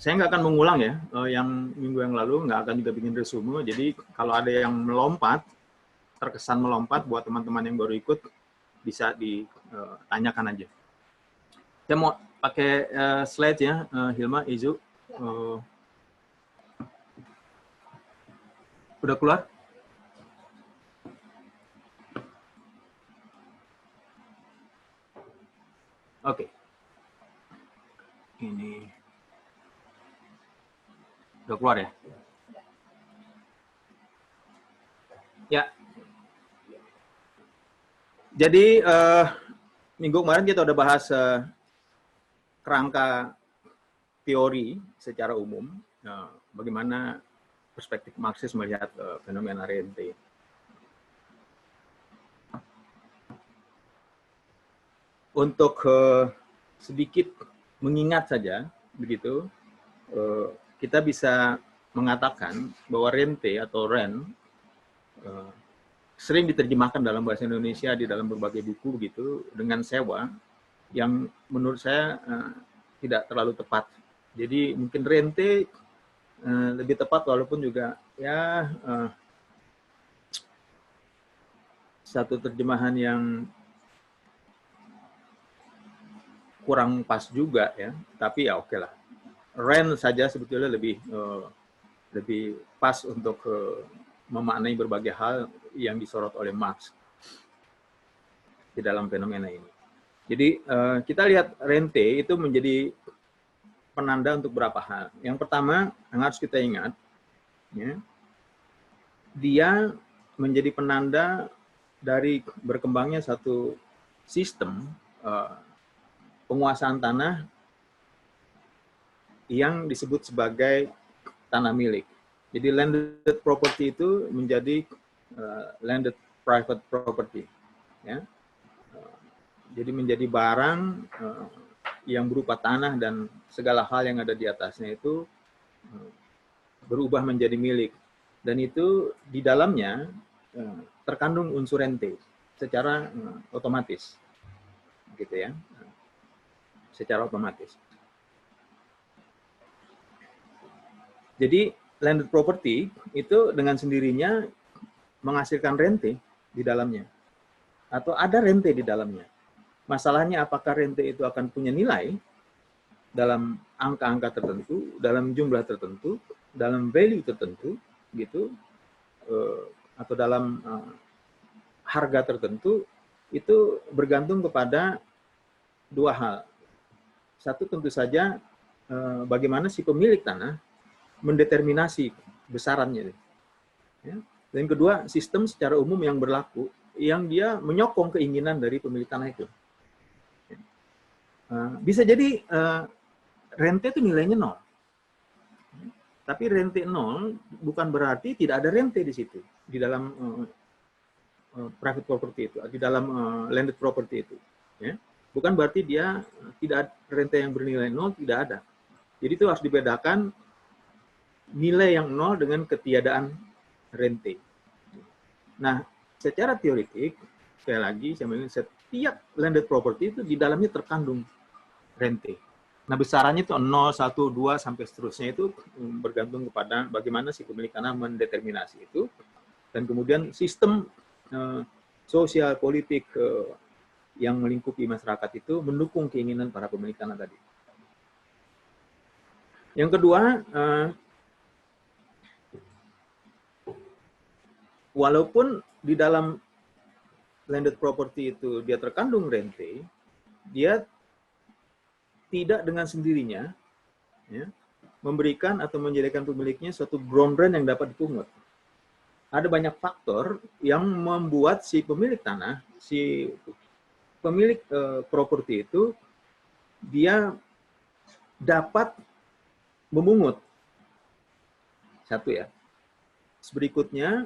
Saya nggak akan mengulang ya, yang minggu yang lalu nggak akan juga bikin resume. Jadi kalau ada yang melompat, terkesan melompat buat teman-teman yang baru ikut, bisa ditanyakan aja. Saya mau pakai slide ya, Hilma, Izu. Udah keluar? Oke. Ini udah keluar ya? Ya. Jadi minggu kemarin kita udah bahas kerangka teori secara umum, bagaimana perspektif Marxis melihat fenomena rente. Untuk sedikit mengingat saja, begitu, kita bisa mengatakan bahwa rente atau rent sering diterjemahkan dalam bahasa Indonesia di dalam berbagai buku begitu dengan sewa, yang menurut saya tidak terlalu tepat. Jadi mungkin rente lebih tepat, walaupun juga ya satu terjemahan yang kurang pas juga ya, tapi ya oke lah. Rent saja sebetulnya lebih pas untuk memaknai berbagai hal yang disorot oleh Marx di dalam fenomena ini. Jadi kita lihat rente itu menjadi penanda untuk beberapa hal. Yang pertama yang harus kita ingat, ya, dia menjadi penanda dari berkembangnya satu sistem penguasaan tanah yang disebut sebagai tanah milik. Jadi landed property itu menjadi landed private property, ya. Jadi menjadi barang yang berupa tanah dan segala hal yang ada di atasnya itu berubah menjadi milik. Dan itu di dalamnya terkandung unsur rente secara otomatis, gitu ya. Secara otomatis. Jadi landed property itu dengan sendirinya menghasilkan rente di dalamnya, atau ada rente di dalamnya. Masalahnya apakah rente itu akan punya nilai dalam angka-angka tertentu, dalam jumlah tertentu, dalam value tertentu, gitu, atau dalam harga tertentu, itu bergantung kepada dua hal. Satu tentu saja bagaimana si pemilik tanah mendeterminasi besarannya. Ya. Dan kedua, sistem secara umum yang berlaku, yang dia menyokong keinginan dari pemilik tanah itu. Bisa jadi rente itu nilainya 0. Tapi rente 0 bukan berarti tidak ada rente di situ, di dalam private property itu, di dalam landed property itu. Ya. Bukan berarti dia tidak rente yang bernilai 0, tidak ada. Jadi itu harus dibedakan nilai yang 0 dengan ketiadaan rente. Nah, secara teoritik, sekali lagi, saya bilang, setiap landed property itu di dalamnya terkandung rente. Nah, besarannya itu 0, 1, 2, sampai seterusnya itu bergantung kepada bagaimana si pemilik tanah mendeterminasi itu. Dan kemudian sistem sosial politik yang melingkupi masyarakat itu mendukung keinginan para pemilik tanah tadi. Yang kedua, walaupun di dalam landed property itu dia terkandung rente, dia tidak dengan sendirinya ya, memberikan atau menjadikan pemiliknya suatu ground rent yang dapat dipungut. Ada banyak faktor yang membuat si pemilik tanah, si pemilik properti itu, dia dapat memungut. Satu ya. Berikutnya,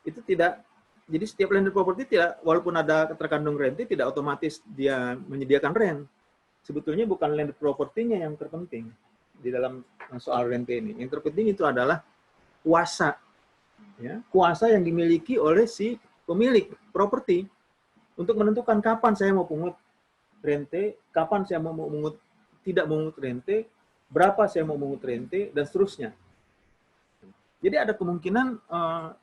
itu tidak, jadi setiap landed property tidak, walaupun ada terkandung rente, tidak otomatis dia menyediakan rent. Sebetulnya bukan landed property-nya yang terpenting di dalam soal rente ini. Yang terpenting itu adalah kuasa. Ya, kuasa yang dimiliki oleh si pemilik properti untuk menentukan kapan saya mau pungut rente, kapan saya mau mengut, tidak mengut rente, berapa saya mau mengut rente, dan seterusnya. Jadi ada kemungkinan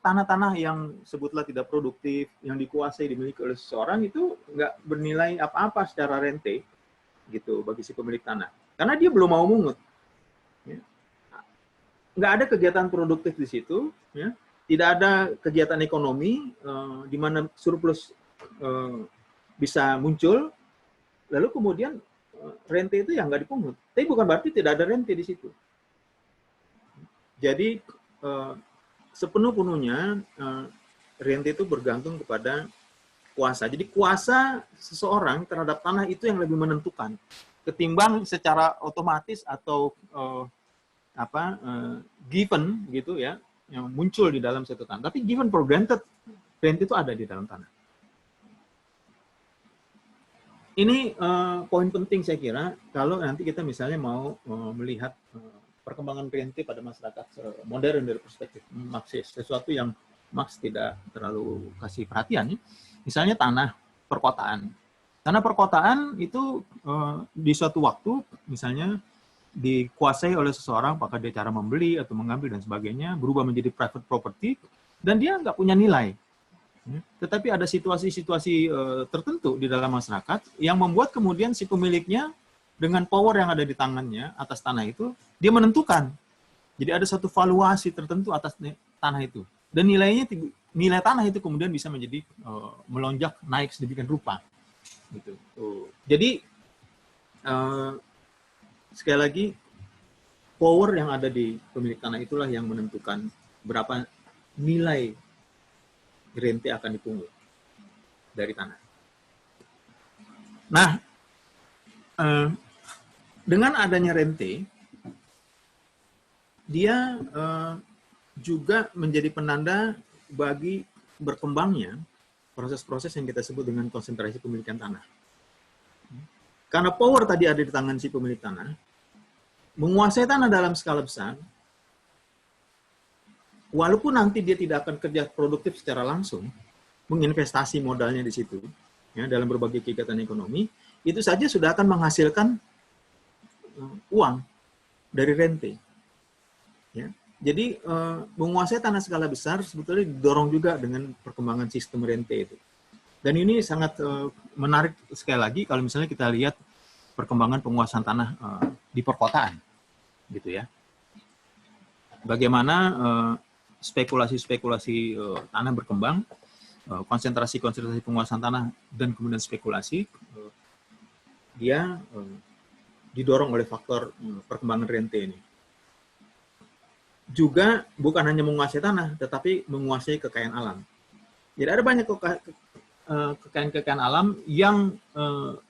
tanah-tanah yang sebutlah tidak produktif, yang dikuasai, dimiliki oleh seseorang itu nggak bernilai apa-apa secara rente, gitu, bagi si pemilik tanah. Karena dia belum mau mungut. Ya. Nggak ada kegiatan produktif di situ, ya. Tidak ada kegiatan ekonomi di mana surplus bisa muncul, lalu kemudian rente itu yang nggak dipungut. Tapi bukan berarti tidak ada rente di situ. Jadi sepenuh-penuhnya rente itu bergantung kepada kuasa. Jadi kuasa seseorang terhadap tanah itu yang lebih menentukan ketimbang secara otomatis atau given gitu ya, yang muncul di dalam satu tanah. Tapi given for granted, rente itu ada di dalam tanah. Ini poin penting saya kira kalau nanti kita misalnya mau melihat perkembangan rente pada masyarakat modern dari perspektif Marxis, sesuatu yang Marx tidak terlalu kasih perhatian. Misalnya tanah perkotaan. Tanah perkotaan itu di suatu waktu misalnya dikuasai oleh seseorang, apakah dia cara membeli atau mengambil dan sebagainya, berubah menjadi private property, dan dia nggak punya nilai. Tetapi ada situasi-situasi tertentu di dalam masyarakat yang membuat kemudian si pemiliknya dengan power yang ada di tangannya atas tanah itu, dia menentukan. Jadi ada satu valuasi tertentu atas tanah itu. Dan nilai tanah itu kemudian bisa menjadi melonjak naik sedemikian rupa. Gitu. Jadi sekali lagi, power yang ada di pemilik tanah itulah yang menentukan berapa nilai rente akan dipungut dari tanah. Nah, dengan adanya rente, dia juga menjadi penanda bagi berkembangnya proses-proses yang kita sebut dengan konsentrasi pemilikan tanah. Karena power tadi ada di tangan si pemilik tanah, menguasai tanah dalam skala besar, walaupun nanti dia tidak akan kerja produktif secara langsung, menginvestasi modalnya di situ, ya, dalam berbagai kegiatan ekonomi, itu saja sudah akan menghasilkan uang dari rente. Ya. Jadi menguasai tanah skala besar sebetulnya didorong juga dengan perkembangan sistem rente itu. Dan ini sangat menarik sekali lagi kalau misalnya kita lihat perkembangan penguasaan tanah di perkotaan, gitu ya. Bagaimana spekulasi-spekulasi tanah berkembang, konsentrasi-konsentrasi penguasaan tanah dan kemudian spekulasi, dia didorong oleh faktor perkembangan rente ini. Juga bukan hanya menguasai tanah, tetapi menguasai kekayaan alam. Jadi ada banyak kekayaan-kekayaan alam yang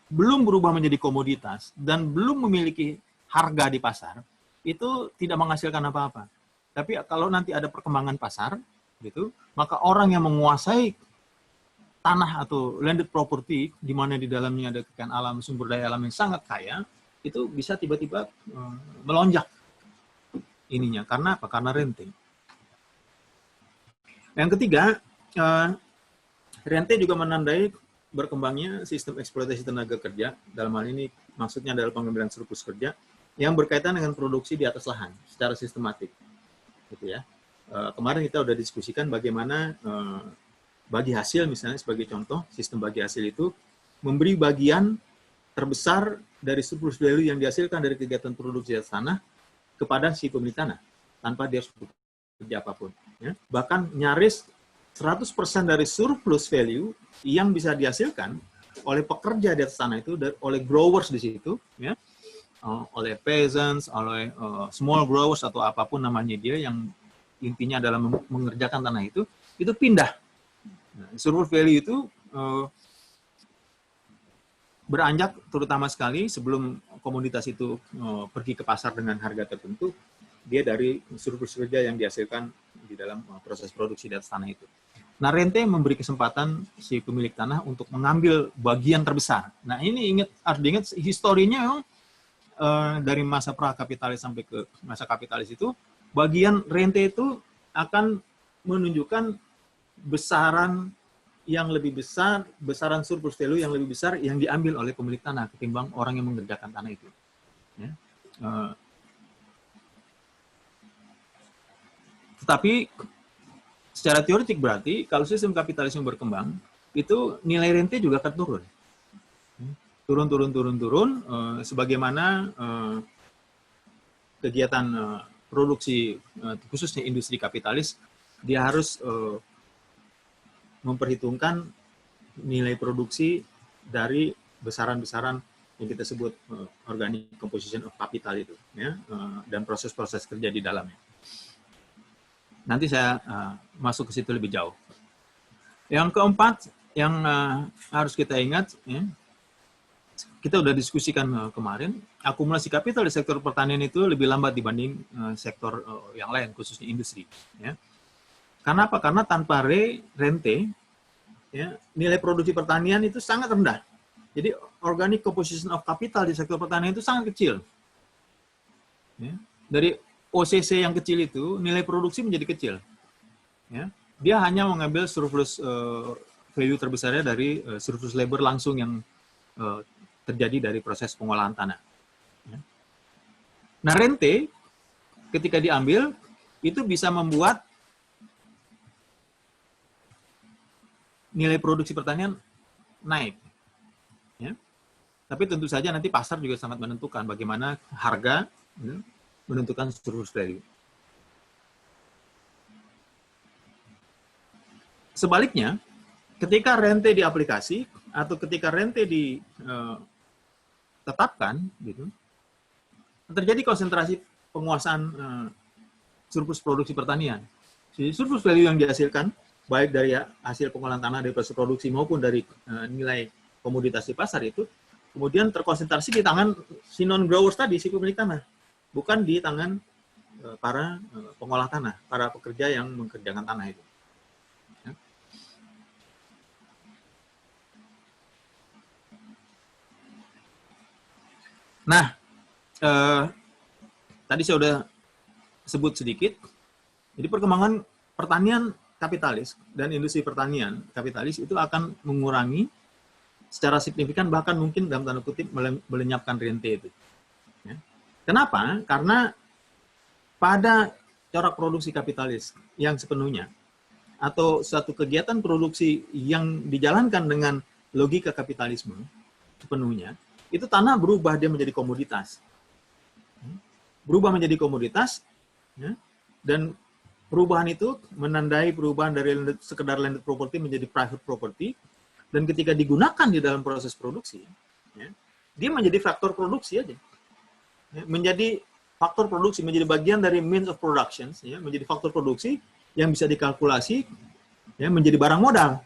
belum berubah menjadi komoditas dan belum memiliki harga di pasar, itu tidak menghasilkan apa-apa. Tapi kalau nanti ada perkembangan pasar, gitu, maka orang yang menguasai tanah atau landed property, di mana di dalamnya ada kekayaan alam, sumber daya alam yang sangat kaya, itu bisa tiba-tiba melonjak ininya. Karena apa? Karena rente. Yang ketiga, rente juga menandai berkembangnya sistem eksploitasi tenaga kerja. Dalam hal ini maksudnya adalah pengambilan surplus kerja yang berkaitan dengan produksi di atas lahan secara sistematik. Gitu ya. Kemarin kita sudah diskusikan bagaimana bagi hasil, misalnya sebagai contoh, sistem bagi hasil itu memberi bagian terbesar dari surplus value yang dihasilkan dari kegiatan produksi atas tanah kepada si pemilik tanah, tanpa dia harus bekerja apapun. Ya. Bahkan nyaris 100% dari surplus value yang bisa dihasilkan oleh pekerja di atas tanah itu, oleh growers di situ, ya, oleh peasants, oleh small growers atau apapun namanya dia, yang intinya adalah mengerjakan tanah itu pindah. Nah, surplus value itu beranjak terutama sekali sebelum komoditas itu pergi ke pasar dengan harga tertentu, dia dari surplus kerja yang dihasilkan di dalam proses produksi di atas tanah itu. Nah, rente memberi kesempatan si pemilik tanah untuk mengambil bagian terbesar. Nah, ini harus diingat historinya memang dari masa pra-kapitalis sampai ke masa kapitalis itu, bagian rente itu akan menunjukkan besaran yang lebih besar, besaran surplus value yang lebih besar yang diambil oleh pemilik tanah ketimbang orang yang mengerjakan tanah itu. Ya. Tetapi secara teoretik berarti kalau sistem kapitalisme berkembang, itu nilai rente juga akan turun. Turun, sebagaimana kegiatan produksi, khususnya industri kapitalis, dia harus memperhitungkan nilai produksi dari besaran-besaran yang kita sebut organic composition of capital itu, ya, dan proses-proses kerja di dalamnya. Nanti saya masuk ke situ lebih jauh. Yang keempat yang harus kita ingat, ya, kita udah diskusikan kemarin, akumulasi kapital di sektor pertanian itu lebih lambat dibanding sektor yang lain, khususnya industri. Ya. Karena apa? Karena tanpa rente, ya, nilai produksi pertanian itu sangat rendah. Jadi organic composition of capital di sektor pertanian itu sangat kecil. Ya. Dari OCC yang kecil itu, nilai produksi menjadi kecil. Ya. Dia hanya mengambil surplus value terbesarnya dari surplus labor langsung yang terjadi dari proses pengolahan tanah. Ya. Nah, rente ketika diambil itu bisa membuat nilai produksi pertanian naik. Ya. Tapi tentu saja nanti pasar juga sangat menentukan bagaimana harga, ya, menentukan surplus value. Sebaliknya, ketika rente diaplikasi atau ketika rente ditetapkan, gitu, terjadi konsentrasi penguasaan surplus produksi pertanian. Jadi surplus value yang dihasilkan baik dari hasil pengolahan tanah dari proses produksi maupun dari nilai komoditas di pasar itu kemudian terkonsentrasi di tangan si non-growers tadi, si pemilik tanah, bukan di tangan para pengolah tanah, para pekerja yang mengerjakan tanah itu. Ya. Nah, tadi saya sudah sebut sedikit, jadi perkembangan pertanian kapitalis dan industri pertanian kapitalis itu akan mengurangi secara signifikan, bahkan mungkin dalam tanda kutip melenyapkan rente itu. Ya. Kenapa? Karena pada corak produksi kapitalis yang sepenuhnya atau suatu kegiatan produksi yang dijalankan dengan logika kapitalisme sepenuhnya, itu tanah berubah dia menjadi komoditas. Berubah menjadi komoditas, ya, dan perubahan itu menandai perubahan dari sekedar landed property menjadi private property, dan ketika digunakan di dalam proses produksi, ya, dia menjadi faktor produksi aja, ya, menjadi faktor produksi, menjadi bagian dari means of production, ya, menjadi faktor produksi yang bisa dikalkulasi, ya, menjadi barang modal,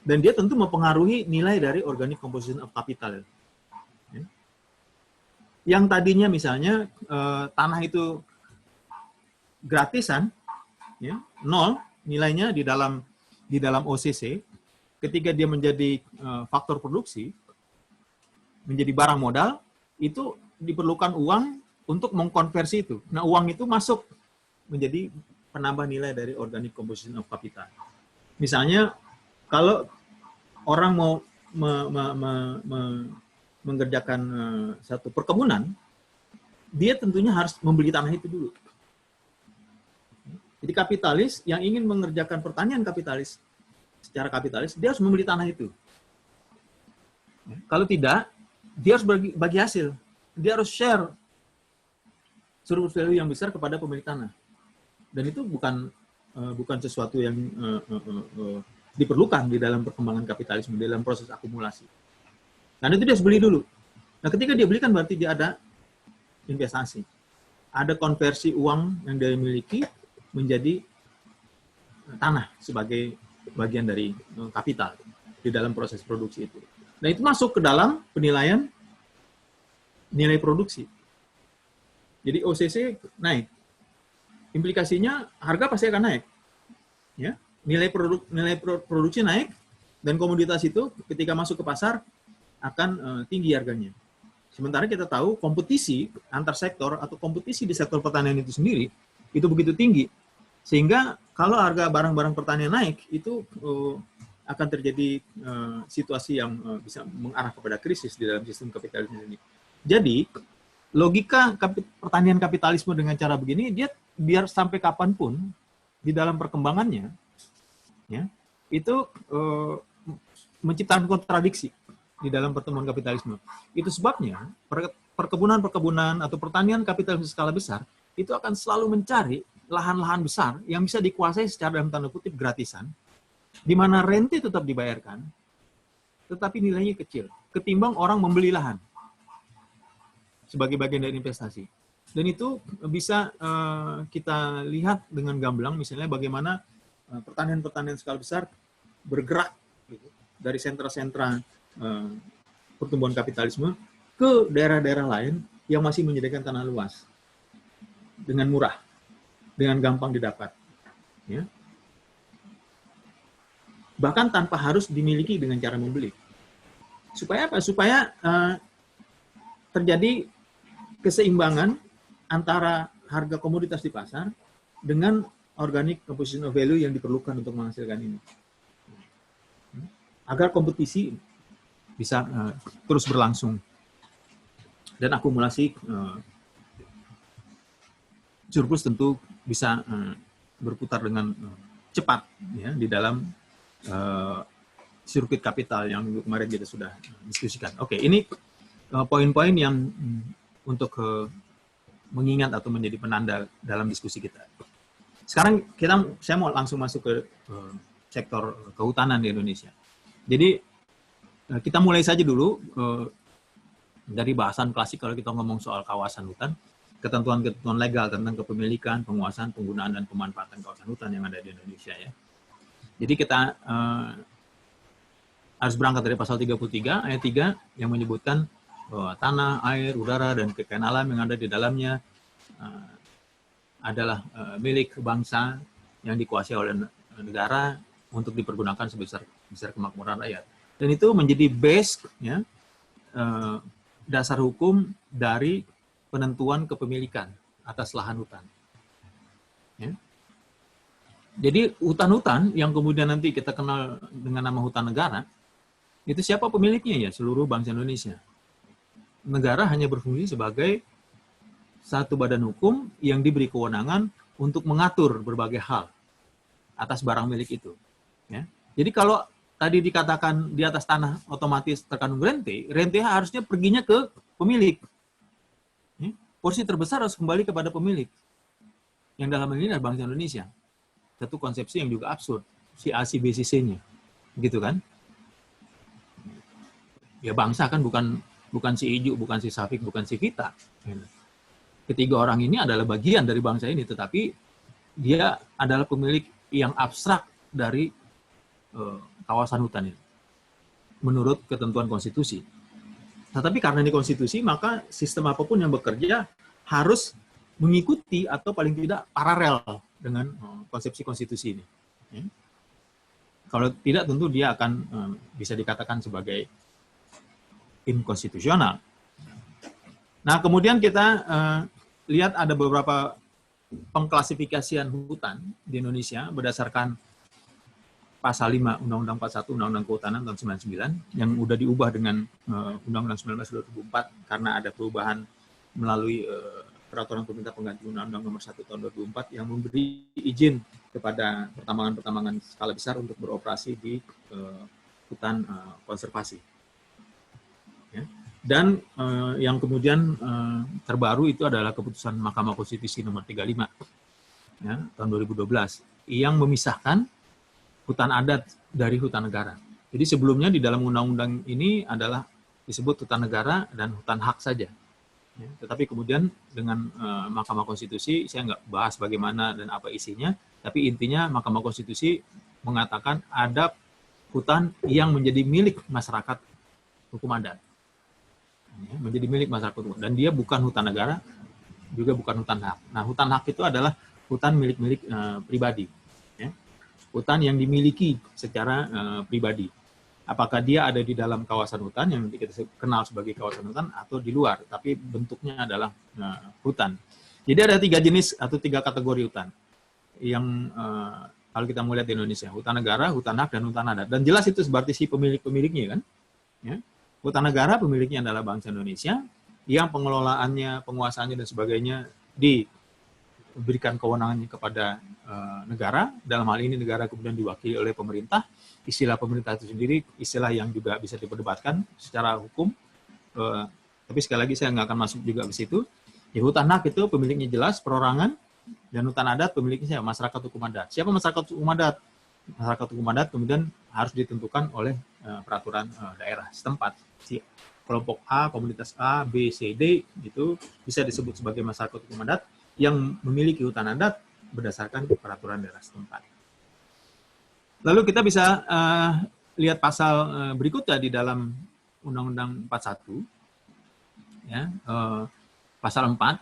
dan dia tentu mempengaruhi nilai dari organic composition of capital. Ya. Yang tadinya misalnya tanah itu gratisan, ya, nol nilainya di dalam OCC, ketika dia menjadi faktor produksi, menjadi barang modal, itu diperlukan uang untuk mengkonversi itu. Nah, uang itu masuk menjadi penambah nilai dari organic composition of capital. Misalnya, kalau orang mau mengerjakan satu perkebunan, dia tentunya harus membeli tanah itu dulu. Jadi kapitalis yang ingin mengerjakan pertanian kapitalis, secara kapitalis, dia harus membeli tanah itu. Kalau tidak, dia harus bagi hasil. Dia harus share surplus value yang besar kepada pemilik tanah. Dan itu bukan sesuatu yang diperlukan di dalam perkembangan kapitalisme, di dalam proses akumulasi. Karena itu dia harus beli dulu. Nah, ketika dia beli kan berarti dia ada investasi. Ada konversi uang yang dia miliki menjadi tanah sebagai bagian dari kapital di dalam proses produksi itu. Nah, itu masuk ke dalam penilaian nilai produksi. Jadi OCC naik. Implikasinya harga pasti akan naik. Ya, nilai produksi naik dan komoditas itu ketika masuk ke pasar akan tinggi harganya. Sementara kita tahu kompetisi antar sektor atau kompetisi di sektor pertanian itu sendiri itu begitu tinggi. Sehingga kalau harga barang-barang pertanian naik, itu akan terjadi situasi yang bisa mengarah kepada krisis di dalam sistem kapitalisme ini. Jadi, logika pertanian kapitalisme dengan cara begini, dia biar sampai kapanpun di dalam perkembangannya, ya, itu menciptakan kontradiksi di dalam pertemuan kapitalisme. Itu sebabnya perkebunan atau pertanian kapitalis skala besar itu akan selalu mencari lahan-lahan besar yang bisa dikuasai secara dalam tanda kutip gratisan, di mana rente tetap dibayarkan, tetapi nilainya kecil, ketimbang orang membeli lahan sebagai bagian dari investasi. Dan itu bisa kita lihat dengan gamblang, misalnya bagaimana pertanian-pertanian skala besar bergerak gitu, dari sentra-sentra pertumbuhan kapitalisme ke daerah-daerah lain yang masih menyediakan tanah luas dengan murah, dengan gampang didapat. Ya. Bahkan tanpa harus dimiliki dengan cara membeli. Supaya apa? Supaya terjadi keseimbangan antara harga komoditas di pasar dengan organic composition of value yang diperlukan untuk menghasilkan ini. Agar kompetisi bisa terus berlangsung dan akumulasi surplus tentu bisa berputar dengan cepat ya di dalam sirkuit kapital yang kemarin kita sudah diskusikan. Oke, ini poin-poin yang untuk mengingat atau menjadi penanda dalam diskusi kita. Sekarang saya mau langsung masuk ke sektor kehutanan di Indonesia. Jadi kita mulai saja dulu dari bahasan klasik kalau kita ngomong soal kawasan hutan, ketentuan-ketentuan legal tentang kepemilikan, penguasaan, penggunaan, dan pemanfaatan kawasan hutan yang ada di Indonesia ya. Jadi kita harus berangkat dari pasal 33 ayat 3 yang menyebutkan bahwa tanah, air, udara, dan kekayaan alam yang ada di dalamnya adalah milik bangsa yang dikuasai oleh negara untuk dipergunakan sebesar kemakmuran rakyat. Dan itu menjadi base ya, dasar hukum dari penentuan kepemilikan atas lahan hutan. Ya. Jadi hutan-hutan yang kemudian nanti kita kenal dengan nama hutan negara, itu siapa pemiliknya ya? Seluruh bangsa Indonesia. Negara hanya berfungsi sebagai satu badan hukum yang diberi kewenangan untuk mengatur berbagai hal atas barang milik itu. Ya. Jadi kalau tadi dikatakan di atas tanah otomatis terkandung rente harusnya perginya ke pemilik. Ya. Porsi terbesar harus kembali kepada pemilik. Yang dalam hal ini adalah bangsa Indonesia. Satu konsepsi yang juga absurd. Si A, si B, si C-nya. Gitu kan? Ya bangsa kan bukan si Ijuk, bukan si Safik, bukan si kita. Ketiga orang ini adalah bagian dari bangsa ini, tetapi dia adalah pemilik yang abstrak dari kawasan hutan ini. Menurut ketentuan konstitusi. Tetapi karena ini konstitusi, maka sistem apapun yang bekerja harus mengikuti atau paling tidak paralel dengan konsepsi konstitusi ini. Ya. Kalau tidak tentu dia akan bisa dikatakan sebagai inkonstitusional. Nah kemudian kita lihat ada beberapa pengklasifikasian hutan di Indonesia berdasarkan pasal 5 Undang-Undang 41 Undang-Undang Kehutanan tahun 99 yang udah diubah dengan Undang-Undang 19/2004 karena ada perubahan melalui peraturan pemerintah pengganti Undang-Undang Nomor 1 Tahun 2004 yang memberi izin kepada pertambangan-pertambangan skala besar untuk beroperasi di hutan konservasi. Ya. Dan yang kemudian terbaru itu adalah keputusan Mahkamah Konstitusi Nomor 35 ya, tahun 2012 yang memisahkan hutan adat dari hutan negara. Jadi sebelumnya di dalam undang-undang ini adalah disebut hutan negara dan hutan hak saja. Ya, tetapi kemudian dengan Mahkamah Konstitusi, saya nggak bahas bagaimana dan apa isinya, tapi intinya Mahkamah Konstitusi mengatakan ada hutan yang menjadi milik masyarakat hukum adat. Ya, menjadi milik masyarakat hukum, dan dia bukan hutan negara, juga bukan hutan hak. Nah, hutan hak itu adalah hutan milik-milik pribadi. Ya. Hutan yang dimiliki secara pribadi. Apakah dia ada di dalam kawasan hutan yang kita kenal sebagai kawasan hutan atau di luar, tapi bentuknya adalah hutan. Jadi ada 3 jenis atau 3 kategori hutan yang kalau kita mau lihat di Indonesia, hutan negara, hutan hak, dan hutan adat. Dan jelas itu seperti si pemilik-pemiliknya kan. Ya. Hutan negara pemiliknya adalah bangsa Indonesia, yang pengelolaannya, penguasaannya dan sebagainya memberikan kewenangannya kepada negara. Dalam hal ini negara kemudian diwakili oleh pemerintah. Istilah pemerintah itu sendiri istilah yang juga bisa diperdebatkan secara hukum. Tapi sekali lagi saya nggak akan masuk juga ke situ. Ya, hutan hak itu pemiliknya jelas, perorangan, dan hutan adat pemiliknya siapa? Masyarakat hukum adat. Siapa masyarakat hukum adat? Masyarakat hukum adat kemudian harus ditentukan oleh peraturan daerah setempat. Si kelompok A, komunitas A, B, C, D itu bisa disebut sebagai masyarakat hukum adat yang memiliki hutan adat berdasarkan peraturan daerah setempat. Lalu kita bisa lihat pasal berikutnya di dalam Undang-Undang 41, ya, pasal 4,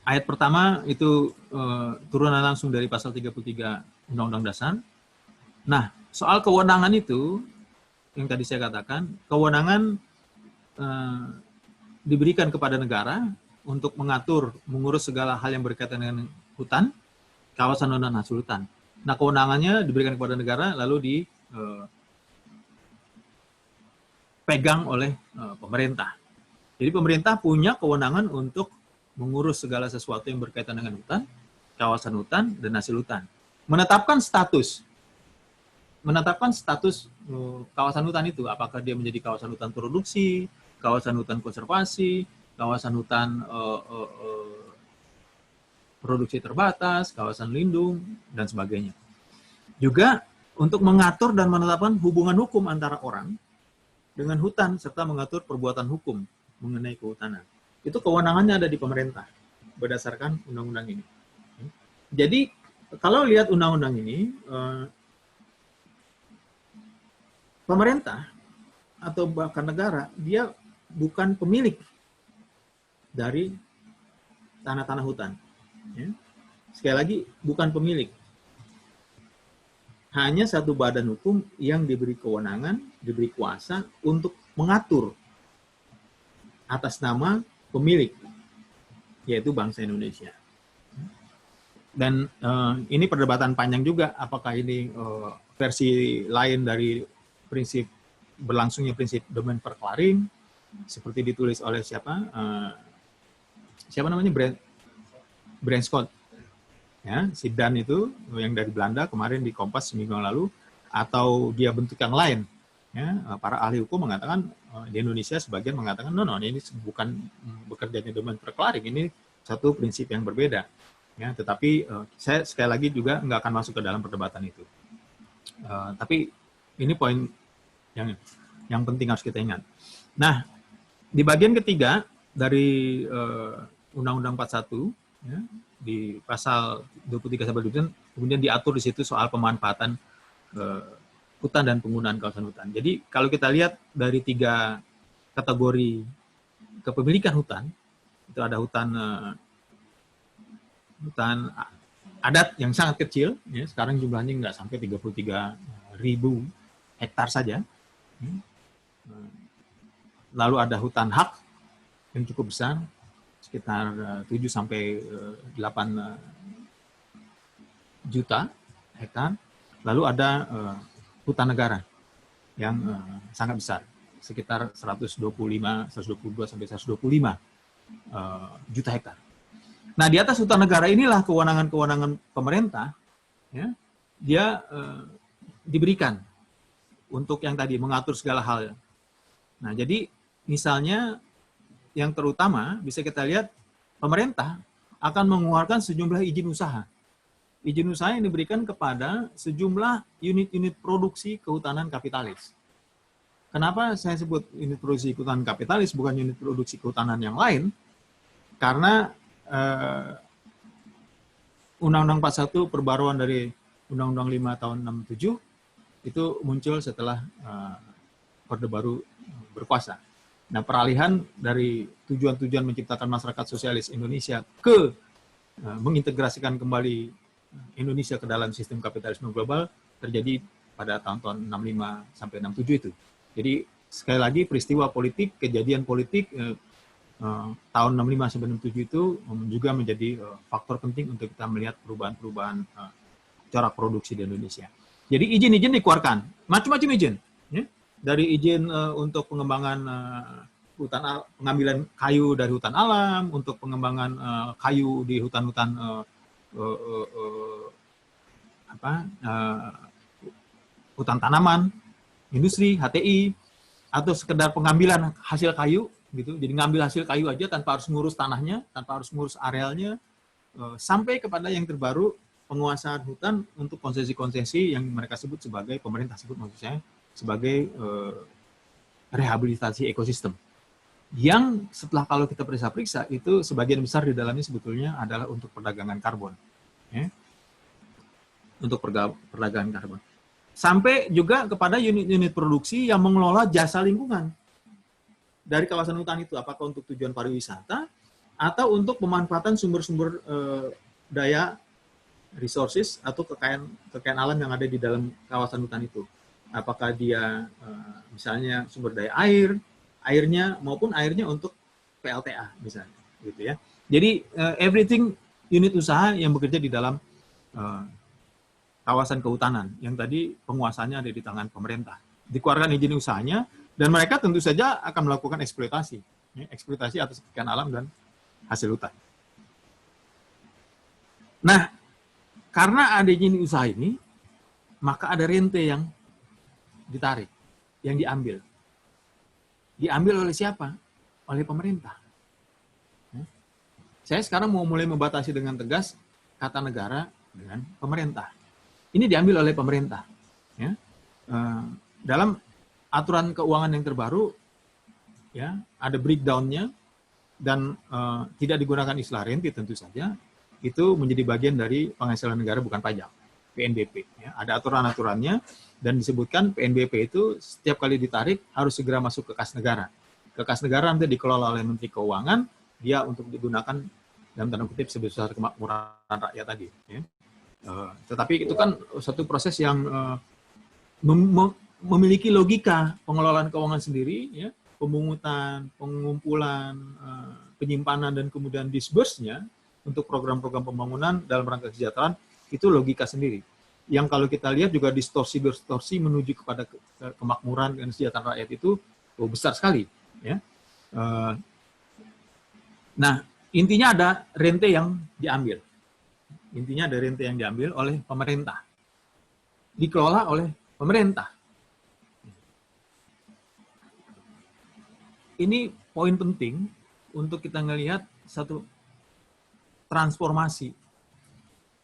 ayat pertama itu turunan langsung dari pasal 33 Undang-Undang Dasar. Nah, soal kewenangan itu, yang tadi saya katakan, kewenangan diberikan kepada negara untuk mengatur, mengurus segala hal yang berkaitan dengan hutan, kawasan dan hasil hutan. Nah, kewenangannya diberikan kepada negara, lalu dipegang oleh pemerintah. Jadi pemerintah punya kewenangan untuk mengurus segala sesuatu yang berkaitan dengan hutan, kawasan hutan, dan hasil hutan. Menetapkan status kawasan hutan itu, apakah dia menjadi kawasan hutan produksi, kawasan hutan konservasi, kawasan hutan produksi terbatas, kawasan lindung, dan sebagainya. Juga untuk mengatur dan menetapkan hubungan hukum antara orang dengan hutan, serta mengatur perbuatan hukum mengenai kehutanan. Itu kewenangannya ada di pemerintah, berdasarkan undang-undang ini. Jadi, kalau lihat undang-undang ini, pemerintah atau bahkan negara, dia bukan pemilik dari tanah-tanah hutan. Ya. Sekali lagi, bukan pemilik. Hanya satu badan hukum yang diberi kewenangan, diberi kuasa untuk mengatur atas nama pemilik, yaitu bangsa Indonesia. Dan ini perdebatan panjang juga, apakah ini versi lain dari prinsip berlangsungnya prinsip domain perklaring, seperti ditulis oleh siapa namanya, Brand Scott, ya, si Dan itu yang dari Belanda kemarin di Kompas seminggu yang lalu, atau dia bentuk yang lain, ya, para ahli hukum mengatakan di Indonesia sebagian mengatakan no, ini bukan bekerjanya domain perklaring, ini satu prinsip yang berbeda, ya. Tetapi saya sekali lagi juga nggak akan masuk ke dalam perdebatan itu. Tapi ini poin yang penting harus kita ingat. Nah, di bagian ketiga dari Undang-Undang 41, ya, di pasal 23 sampai 29, kemudian diatur di situ soal pemanfaatan hutan dan penggunaan kawasan hutan. Jadi kalau kita lihat dari 3 kategori kepemilikan hutan, itu ada hutan adat yang sangat kecil, ya, sekarang jumlahnya nggak sampai 33.000 hektar saja. Lalu ada hutan hak yang cukup besar, sekitar 7 sampai 8 juta hektar. Lalu ada hutan negara yang sangat besar, sekitar 122 sampai 125 juta hektar. Nah, di atas hutan negara inilah kewenangan-kewenangan pemerintah, ya, dia diberikan untuk yang tadi mengatur segala hal. Nah, jadi misalnya yang terutama bisa kita lihat, pemerintah akan mengeluarkan sejumlah izin usaha. Izin usaha yang diberikan kepada sejumlah unit-unit produksi kehutanan kapitalis. Kenapa saya sebut unit produksi kehutanan kapitalis, bukan unit produksi kehutanan yang lain? Karena Undang-Undang 41 perbaruan dari Undang-Undang 5 tahun 67 itu muncul setelah Orde Baru berkuasa. Nah, peralihan dari tujuan-tujuan menciptakan masyarakat sosialis Indonesia ke mengintegrasikan kembali Indonesia ke dalam sistem kapitalisme global terjadi pada tahun-tahun 65 sampai 67 itu. Jadi sekali lagi peristiwa politik, kejadian politik tahun 65 sampai 67 itu juga menjadi faktor penting untuk kita melihat perubahan-perubahan corak produksi di Indonesia. Jadi izin-izin dikeluarkan, macam-macam izin, ya? Dari izin untuk pengembangan pengambilan kayu dari hutan alam, untuk pengembangan kayu di hutan-hutan hutan tanaman, industri, HTI, atau sekedar pengambilan hasil kayu gitu. Jadi ngambil hasil kayu aja tanpa harus ngurus tanahnya, tanpa harus ngurus arealnya, sampai kepada yang terbaru penguasaan hutan untuk konsesi-konsesi yang mereka sebut sebagai, pemerintah sebut maksud saya, sebagai rehabilitasi ekosistem. Yang setelah kalau kita periksa-periksa, itu sebagian besar di dalamnya sebetulnya adalah untuk perdagangan karbon. Ya. Untuk perdagangan karbon. Sampai juga kepada unit-unit produksi yang mengelola jasa lingkungan dari kawasan hutan itu, apakah untuk tujuan pariwisata atau untuk pemanfaatan sumber-sumber daya resources atau kekayaan alam yang ada di dalam kawasan hutan itu. Apakah dia misalnya sumber daya airnya maupun airnya untuk PLTA misalnya, gitu ya. Jadi everything unit usaha yang bekerja di dalam kawasan kehutanan yang tadi penguasanya ada di tangan pemerintah. Dikeluarkan izin usahanya dan mereka tentu saja akan melakukan eksploitasi, eksploitasi atas kekayaan alam dan hasil hutan. Nah, karena ada izin usaha ini, maka ada rente yang ditarik, yang diambil. Diambil oleh siapa? Oleh pemerintah. Saya sekarang mau mulai membatasi dengan tegas kata negara dengan pemerintah. Ini diambil oleh pemerintah. Ya. Dalam aturan keuangan yang terbaru, ya, ada breakdown-nya dan tidak digunakan istilah rente tentu saja. Itu menjadi bagian dari penghasilan negara bukan pajak, PNBP. Ya. Ada aturan-aturannya dan disebutkan PNBP itu setiap kali ditarik harus segera masuk ke kas negara. Ke kas negara nanti dikelola oleh Menteri Keuangan, dia untuk digunakan dalam tanda kutip sebesar kemakmuran rakyat tadi. Ya. Tetapi itu kan satu proses yang memiliki logika pengelolaan keuangan sendiri, ya, pemungutan, pengumpulan, penyimpanan dan kemudian disburse-nya untuk program-program pembangunan dalam rangka kesejahteraan, itu logika sendiri. Yang kalau kita lihat juga distorsi menuju kepada kemakmuran dan kesejahteraan rakyat itu besar sekali. Ya. Nah, intinya ada rente yang diambil. Intinya ada rente yang diambil oleh pemerintah. Dikelola oleh pemerintah. Ini poin penting untuk kita melihat satu transformasi,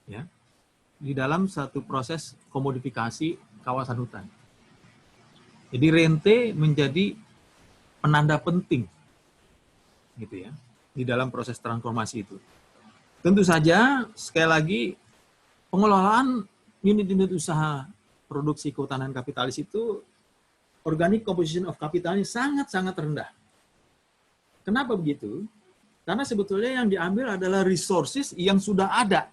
ya, di dalam satu proses komodifikasi kawasan hutan. Jadi rente menjadi penanda penting, gitu ya, di dalam proses transformasi itu. Tentu saja sekali lagi pengelolaan unit-unit usaha produksi kehutanan kapitalis itu organic composition of capitalnya sangat-sangat rendah. Kenapa begitu? Karena sebetulnya yang diambil adalah resources yang sudah ada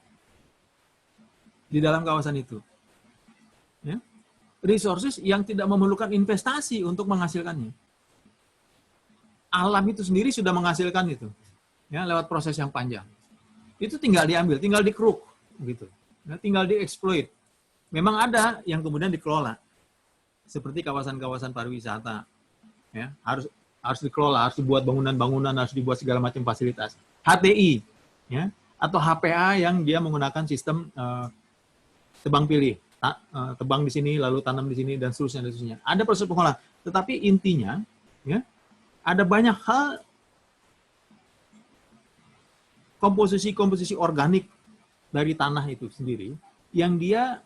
di dalam kawasan itu. Ya. Resources yang tidak memerlukan investasi untuk menghasilkannya. Alam itu sendiri sudah menghasilkan itu, ya, lewat proses yang panjang. Itu tinggal diambil, tinggal dikeruk, gitu. Ya, tinggal dieksploit. Memang ada yang kemudian dikelola, seperti kawasan-kawasan pariwisata, ya, harus dikelola, harus dibuat bangunan-bangunan, harus dibuat segala macam fasilitas. HTI, ya, atau HPA yang dia menggunakan sistem tebang pilih, tebang di sini, lalu tanam di sini, dan seterusnya. Ada proses pengolahan. Tetapi intinya, ya, ada banyak hal komposisi organik dari tanah itu sendiri yang dia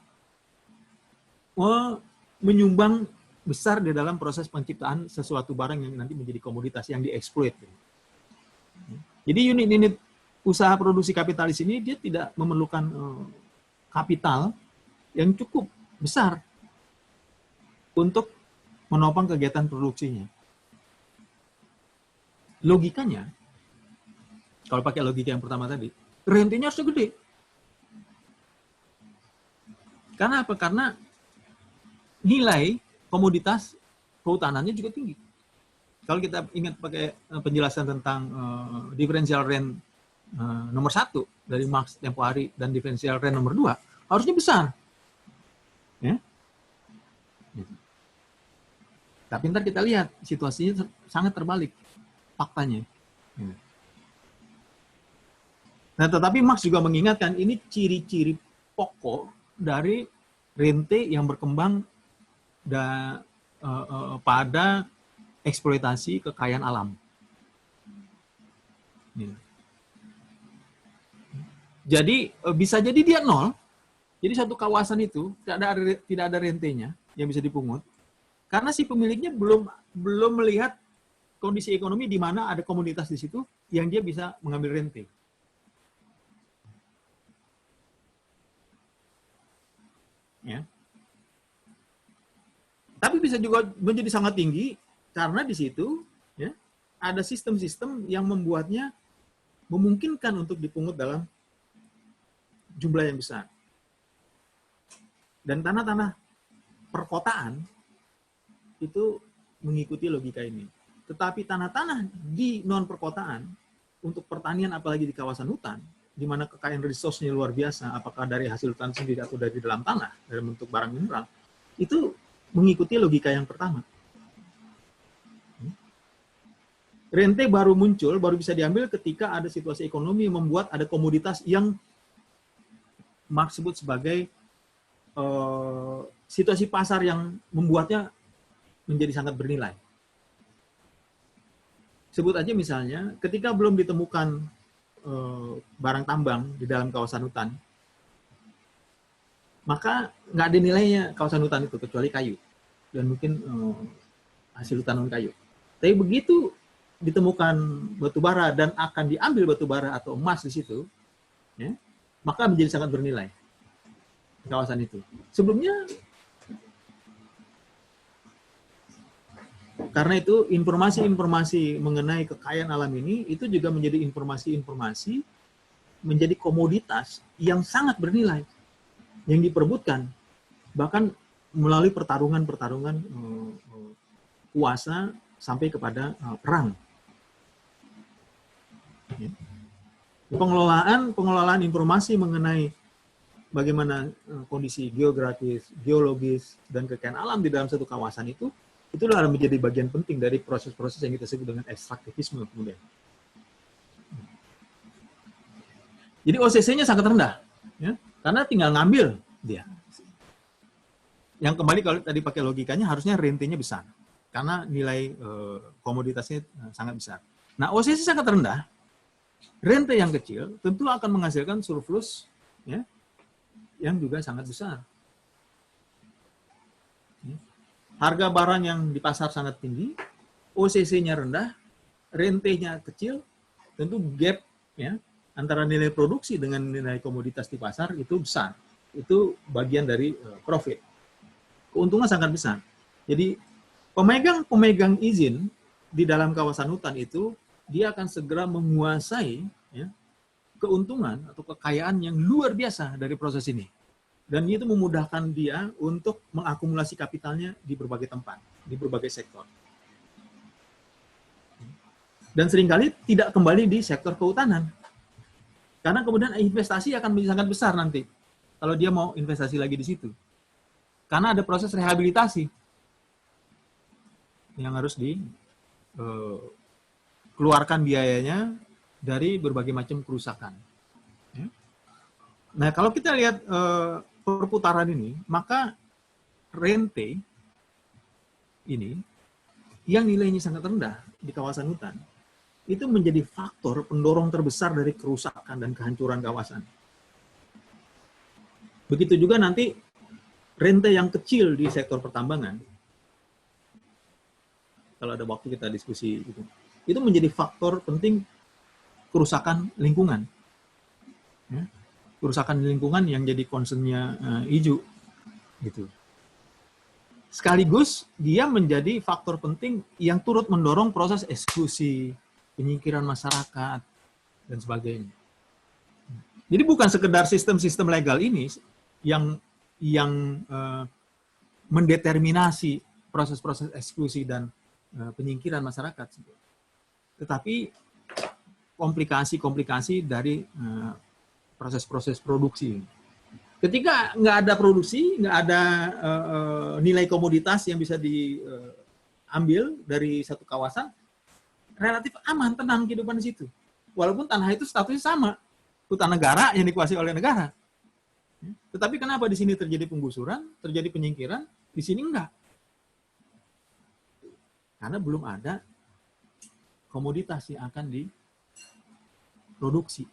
menyumbang besar di dalam proses penciptaan sesuatu barang yang nanti menjadi komoditas yang dieksploit. Jadi unit-unit usaha produksi kapitalis ini dia tidak memerlukan kapital yang cukup besar untuk menopang kegiatan produksinya. Logikanya, kalau pakai logika yang pertama tadi, rentenya harus gede. Karena apa? Karena nilai komoditas kehutanannya juga tinggi. Kalau kita ingat pakai penjelasan tentang differential rent nomor 1 dari Marx tempo hari dan differential rent nomor 2, harusnya besar. Ya. Gitu. Tapi ntar kita lihat situasinya sangat terbalik. faktanya. Nah, tetapi Marx juga mengingatkan ini ciri-ciri pokok dari rente yang berkembang pada eksploitasi kekayaan alam. Jadi bisa jadi dia nol. Jadi satu kawasan itu tidak ada rentenya yang bisa dipungut karena si pemiliknya belum melihat kondisi ekonomi di mana ada komunitas di situ yang dia bisa mengambil rente. Ya. Tapi bisa juga menjadi sangat tinggi karena di situ ya, ada sistem-sistem yang membuatnya memungkinkan untuk dipungut dalam jumlah yang besar. Dan tanah-tanah perkotaan itu mengikuti logika ini. Tetapi tanah-tanah di non-perkotaan, untuk pertanian apalagi di kawasan hutan, di mana kekayaan resource-nya luar biasa, apakah dari hasil hutan sendiri atau dari dalam tanah, dalam bentuk barang mineral, itu mengikuti logika yang pertama. Rente baru muncul, baru bisa diambil ketika ada situasi ekonomi yang membuat ada komoditas yang Marx sebut sebagai situasi pasar yang membuatnya menjadi sangat bernilai. Sebut aja misalnya, ketika belum ditemukan barang tambang di dalam kawasan hutan, maka nggak ada nilainya kawasan hutan itu kecuali kayu dan mungkin hasil hutan non kayu. Tapi begitu ditemukan batu bara dan akan diambil batu bara atau emas di situ, ya, maka menjadi sangat bernilai kawasan itu. Sebelumnya, karena itu informasi-informasi mengenai kekayaan alam ini itu juga menjadi informasi-informasi, menjadi komoditas yang sangat bernilai, yang diperebutkan, bahkan melalui pertarungan-pertarungan kuasa sampai kepada perang. Pengelolaan informasi mengenai bagaimana kondisi geografis, geologis, dan kekayaan alam di dalam satu kawasan itu adalah menjadi bagian penting dari proses-proses yang kita sebut dengan ekstraktivisme kemudian. Jadi OCC-nya sangat rendah, ya, karena tinggal ngambil dia. Yang kembali kalau tadi pakai logikanya harusnya rentenya besar, karena nilai komoditasnya sangat besar. Nah, OCC sangat rendah, rente yang kecil tentu akan menghasilkan surplus, ya, yang juga sangat besar. Harga barang yang di pasar sangat tinggi, OCC-nya rendah, rentenya kecil, tentu gap, ya, antara nilai produksi dengan nilai komoditas di pasar itu besar. Itu bagian dari profit. Keuntungan sangat besar. Jadi pemegang izin di dalam kawasan hutan itu, dia akan segera menguasai, ya, keuntungan atau kekayaan yang luar biasa dari proses ini. Dan itu memudahkan dia untuk mengakumulasi kapitalnya di berbagai tempat, di berbagai sektor. Dan seringkali tidak kembali di sektor kehutanan. Karena kemudian investasi akan menjadi sangat besar nanti, kalau dia mau investasi lagi di situ. Karena ada proses rehabilitasi yang harus dikeluarkan biayanya dari berbagai macam kerusakan. Nah, kalau kita lihat perputaran ini, maka rente ini yang nilainya sangat rendah di kawasan hutan, itu menjadi faktor pendorong terbesar dari kerusakan dan kehancuran kawasan. Begitu juga nanti rente yang kecil di sektor pertambangan, kalau ada waktu kita diskusi itu menjadi faktor penting kerusakan lingkungan. Ya, kerusakan lingkungan yang jadi concern-nya Iju, gitu. Sekaligus dia menjadi faktor penting yang turut mendorong proses eksklusi, penyingkiran masyarakat, dan sebagainya. Jadi bukan sekedar sistem-sistem legal ini yang mendeterminasi proses-proses eksklusi dan penyingkiran masyarakat, tetapi komplikasi-komplikasi dari proses-proses produksi. Ketika nggak ada produksi, nggak ada nilai komoditas yang bisa diambil dari satu kawasan, relatif aman, tenang kehidupan di situ. Walaupun tanah itu statusnya sama, hutan negara yang dikuasai oleh negara. Tetapi kenapa di sini terjadi penggusuran, terjadi penyingkiran, di sini enggak? Karena belum ada komoditas yang akan diproduksi.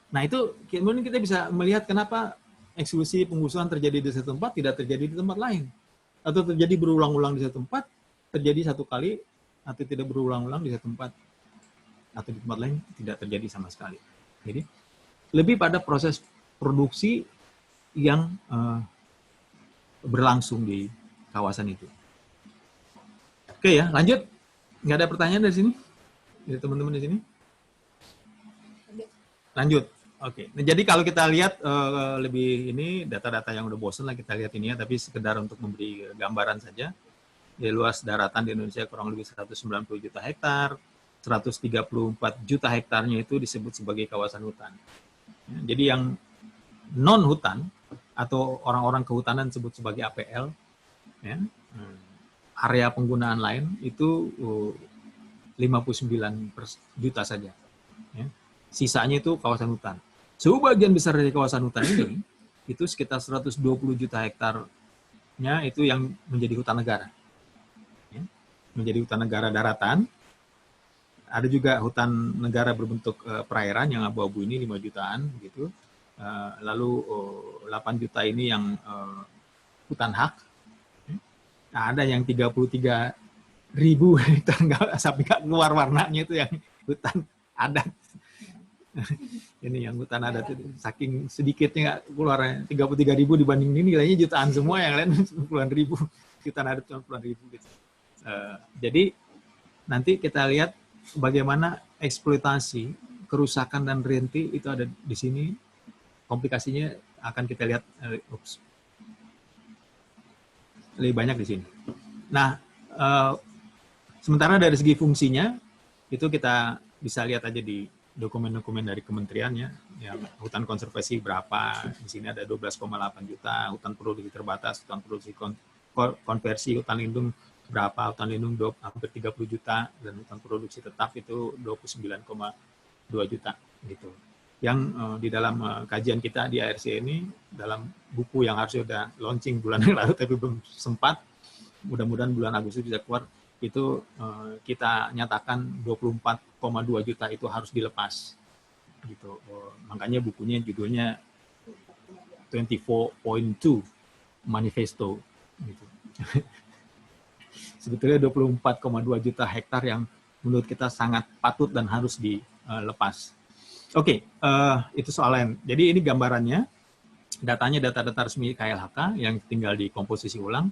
Nah itu kemudian kita bisa melihat kenapa eksklusi penggusuran terjadi di satu tempat, tidak terjadi di tempat lain. Atau terjadi berulang-ulang di satu tempat, terjadi satu kali, atau tidak berulang-ulang di satu tempat, atau di tempat lain tidak terjadi sama sekali. Jadi lebih pada proses produksi yang berlangsung di kawasan itu. Oke ya, lanjut. Nggak ada pertanyaan dari sini? Dari teman-teman di sini? Lanjut. Oke. Nah, jadi kalau kita lihat lebih ini data-data yang udah bosen lah kita lihat ini ya, tapi sekedar untuk memberi gambaran saja. Ya, luas daratan di Indonesia kurang lebih 190 juta hektar, 134 juta hektarnya itu disebut sebagai kawasan hutan. Ya, jadi yang non hutan atau orang-orang kehutanan disebut sebagai APL, ya, area penggunaan lain itu 59 juta saja. Ya. Sisanya itu kawasan hutan. Sebagian besar dari kawasan hutan ini itu sekitar 120 juta hektarnya itu yang menjadi hutan negara. Ya. Menjadi hutan negara daratan. Ada juga hutan negara berbentuk perairan yang abu-abu ini 5 jutaan gitu. Lalu 8 juta ini yang hutan hak. Nah, ada yang 33.000 hektar sampai nggak keluar warnanya itu yang hutan adat. Ini yang hutan adat itu saking sedikitnya nggak keluar 33.000 dibanding ini nilainya jutaan semua, yang lain puluhan ribu. Hutan adat cuma puluhan ribu gitu. Jadi nanti kita lihat bagaimana eksploitasi, kerusakan dan rente itu ada di sini. Komplikasinya akan kita lihat lebih banyak di sini. Nah, sementara dari segi fungsinya itu kita bisa lihat aja di dokumen-dokumen dari kementeriannya. Ya, hutan konservasi berapa? Di sini ada 12,8 juta, hutan produksi terbatas, hutan produksi konversi, hutan lindung berapa? Hutan lindung hampir 30 juta, dan hutan produksi tetap itu 29,2 juta gitu. Yang di dalam kajian kita di ARC ini, dalam buku yang harusnya udah launching bulan yang lalu tapi belum sempat, mudah-mudahan bulan Agustus bisa keluar, itu kita nyatakan 24,2 juta itu harus dilepas gitu. Makanya bukunya judulnya 24.2 Manifesto gitu. Sebetulnya 24,2 juta hektar yang menurut kita sangat patut dan harus dilepas. Oke, itu soal lain. Jadi ini gambarannya, datanya data-data resmi KLHK yang tinggal dikomposisi ulang.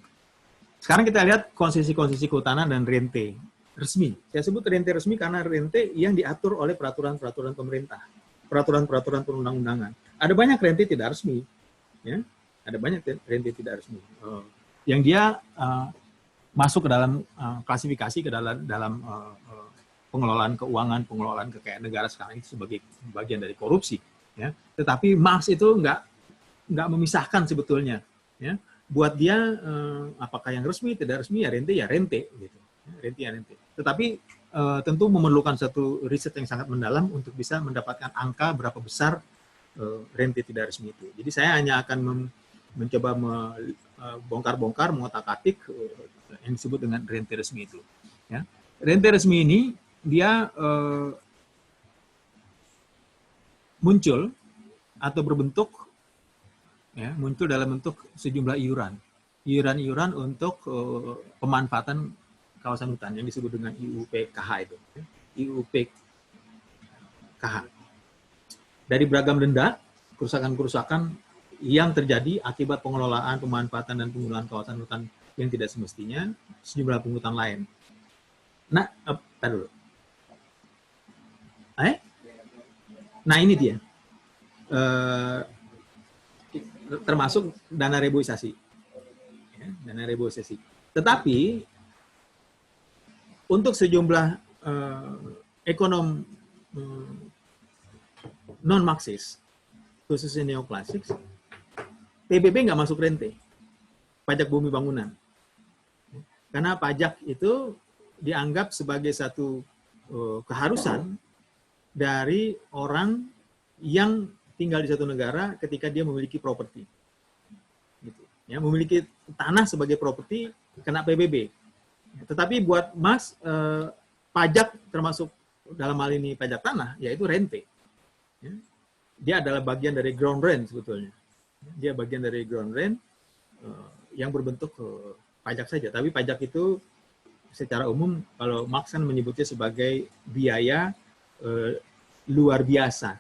Sekarang kita lihat konsesi-konsesi kehutanan dan rente resmi. Saya sebut rente resmi karena rente yang diatur oleh peraturan-peraturan pemerintah, peraturan-peraturan perundang-undangan. Ada banyak rente tidak resmi, ya. Ada banyak rente tidak resmi, yang dia masuk ke dalam klasifikasi ke dalam pengelolaan keuangan, pengelolaan kekayaan negara sekarang itu sebagai bagian dari korupsi. Ya. Tetapi Marx itu nggak memisahkan sebetulnya. Ya. Buat dia apakah yang resmi, tidak resmi, ya rente gitu. Rente ya rente. Tetapi tentu memerlukan satu riset yang sangat mendalam untuk bisa mendapatkan angka berapa besar rente tidak resmi itu. Jadi saya hanya akan mencoba bongkar-bongkar, mengotak-atik yang disebut dengan rente resmi itu. Ya. Rente resmi ini dia muncul atau berbentuk, ya, muncul dalam bentuk sejumlah iuran untuk pemanfaatan kawasan hutan yang disebut dengan IUPKH itu, IUPKH. Dari beragam denda, kerusakan-kerusakan yang terjadi akibat pengelolaan, pemanfaatan dan penggunaan kawasan hutan yang tidak semestinya, sejumlah penghutan lain. Nah, dulu. Nah ini dia, termasuk dana reboisasi, ya, dana reboisasi. Tetapi untuk sejumlah ekonom non Marxis, khususnya neoklasik, PBB nggak masuk rente, pajak bumi bangunan. Karena pajak itu dianggap sebagai satu keharusan dari orang yang tinggal di satu negara ketika dia memiliki properti. Gitu. Ya, memiliki tanah sebagai properti kena PBB. Tetapi buat Marx, pajak termasuk dalam hal ini pajak tanah, yaitu rente. Ya. Dia adalah bagian dari ground rent sebetulnya. Dia bagian dari ground rent yang berbentuk pajak saja. Tapi pajak itu secara umum kalau Marx kan menyebutnya sebagai biaya luar biasa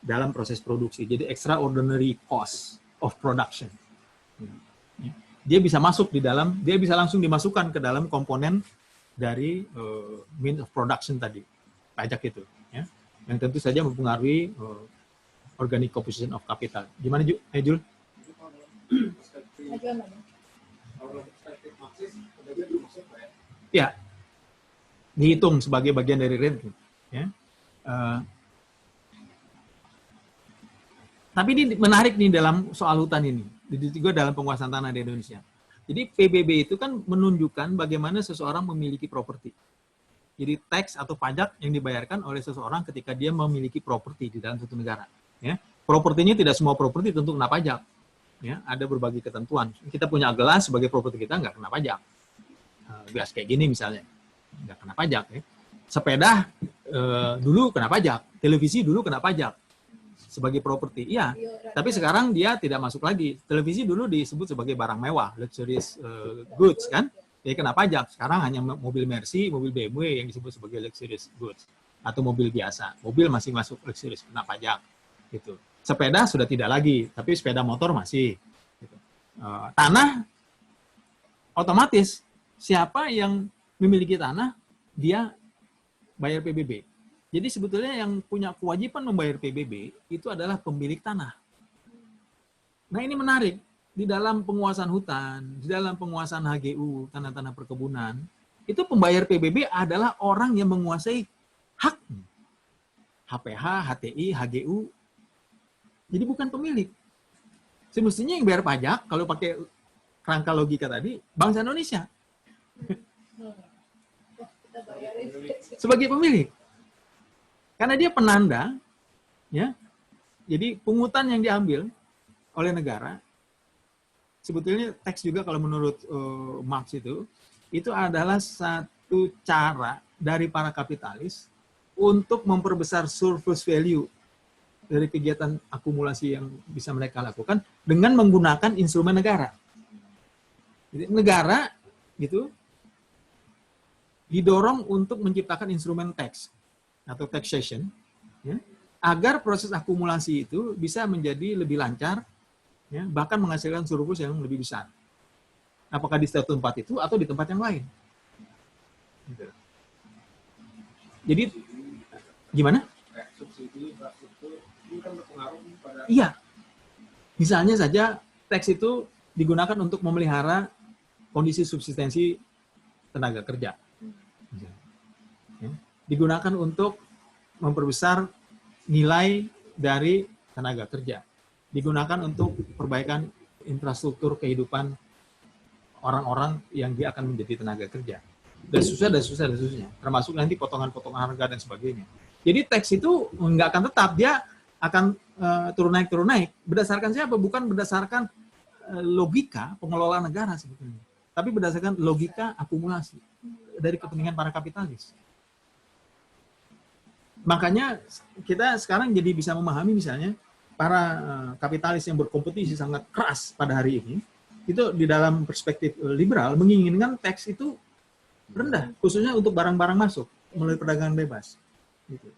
dalam proses produksi. Jadi extraordinary cost of production. Dia bisa masuk di dalam, dia bisa langsung dimasukkan ke dalam komponen dari means of production tadi, pajak itu. Ya. Yang tentu saja mempengaruhi organic composition of capital. Gimana Jul? Jul? Ya, dihitung sebagai bagian dari rent. Ya. Tapi ini menarik nih dalam soal hutan ini, juga dalam penguasaan tanah di Indonesia. Jadi PBB itu kan menunjukkan bagaimana seseorang memiliki properti. Jadi tax atau pajak yang dibayarkan oleh seseorang ketika dia memiliki properti di dalam suatu negara. Ya, propertinya tidak semua properti tentu kena pajak. Ya, ada berbagai ketentuan. Kita punya gelas sebagai properti kita nggak kena pajak. Gelas kayak gini misalnya nggak kena pajak. Ya. Sepeda dulu kena pajak, televisi dulu kena pajak sebagai properti. Iya, tapi sekarang dia tidak masuk lagi. Televisi dulu disebut sebagai barang mewah, luxurious goods kan. Dia kena pajak. Sekarang hanya mobil Mercy, mobil BMW yang disebut sebagai luxurious goods atau mobil biasa. Mobil masih masuk luxurious, kena pajak. Gitu. Sepeda sudah tidak lagi, tapi sepeda motor masih. Gitu. Tanah otomatis siapa yang memiliki tanah dia bayar PBB. Jadi sebetulnya yang punya kewajiban membayar PBB itu adalah pemilik tanah. Nah ini menarik, di dalam penguasaan hutan, di dalam penguasaan HGU, tanah-tanah perkebunan, itu pembayar PBB adalah orang yang menguasai hak. HPH, HTI, HGU. Jadi bukan pemilik. Semestinya yang bayar pajak, kalau pakai kerangka logika tadi, bangsa Indonesia. Sebagai pemilik. Karena dia penanda, ya. Jadi pungutan yang diambil oleh negara, sebetulnya teks juga kalau menurut Marx itu adalah satu cara dari para kapitalis untuk memperbesar surplus value dari kegiatan akumulasi yang bisa mereka lakukan dengan menggunakan instrumen negara. Jadi negara gitu didorong untuk menciptakan instrumen tax atau taxation, ya, agar proses akumulasi itu bisa menjadi lebih lancar, ya, bahkan menghasilkan surplus yang lebih besar. Apakah di satu tempat itu atau di tempat yang lain. Jadi, gimana? Iya. Misalnya saja, teks itu digunakan untuk memelihara kondisi subsistensi tenaga kerja. Digunakan untuk memperbesar nilai dari tenaga kerja. Digunakan untuk perbaikan infrastruktur kehidupan orang-orang yang dia akan menjadi tenaga kerja. Dan susah. Termasuk nanti potongan-potongan harga dan sebagainya. Jadi teks itu nggak akan tetap, dia akan turun naik. Berdasarkan siapa? Bukan berdasarkan logika pengelolaan negara sebetulnya. Tapi berdasarkan logika akumulasi dari kepentingan para kapitalis. Makanya kita sekarang jadi bisa memahami misalnya para kapitalis yang berkompetisi sangat keras pada hari ini, itu di dalam perspektif liberal menginginkan teks itu rendah, khususnya untuk barang-barang masuk melalui perdagangan bebas. Gitu.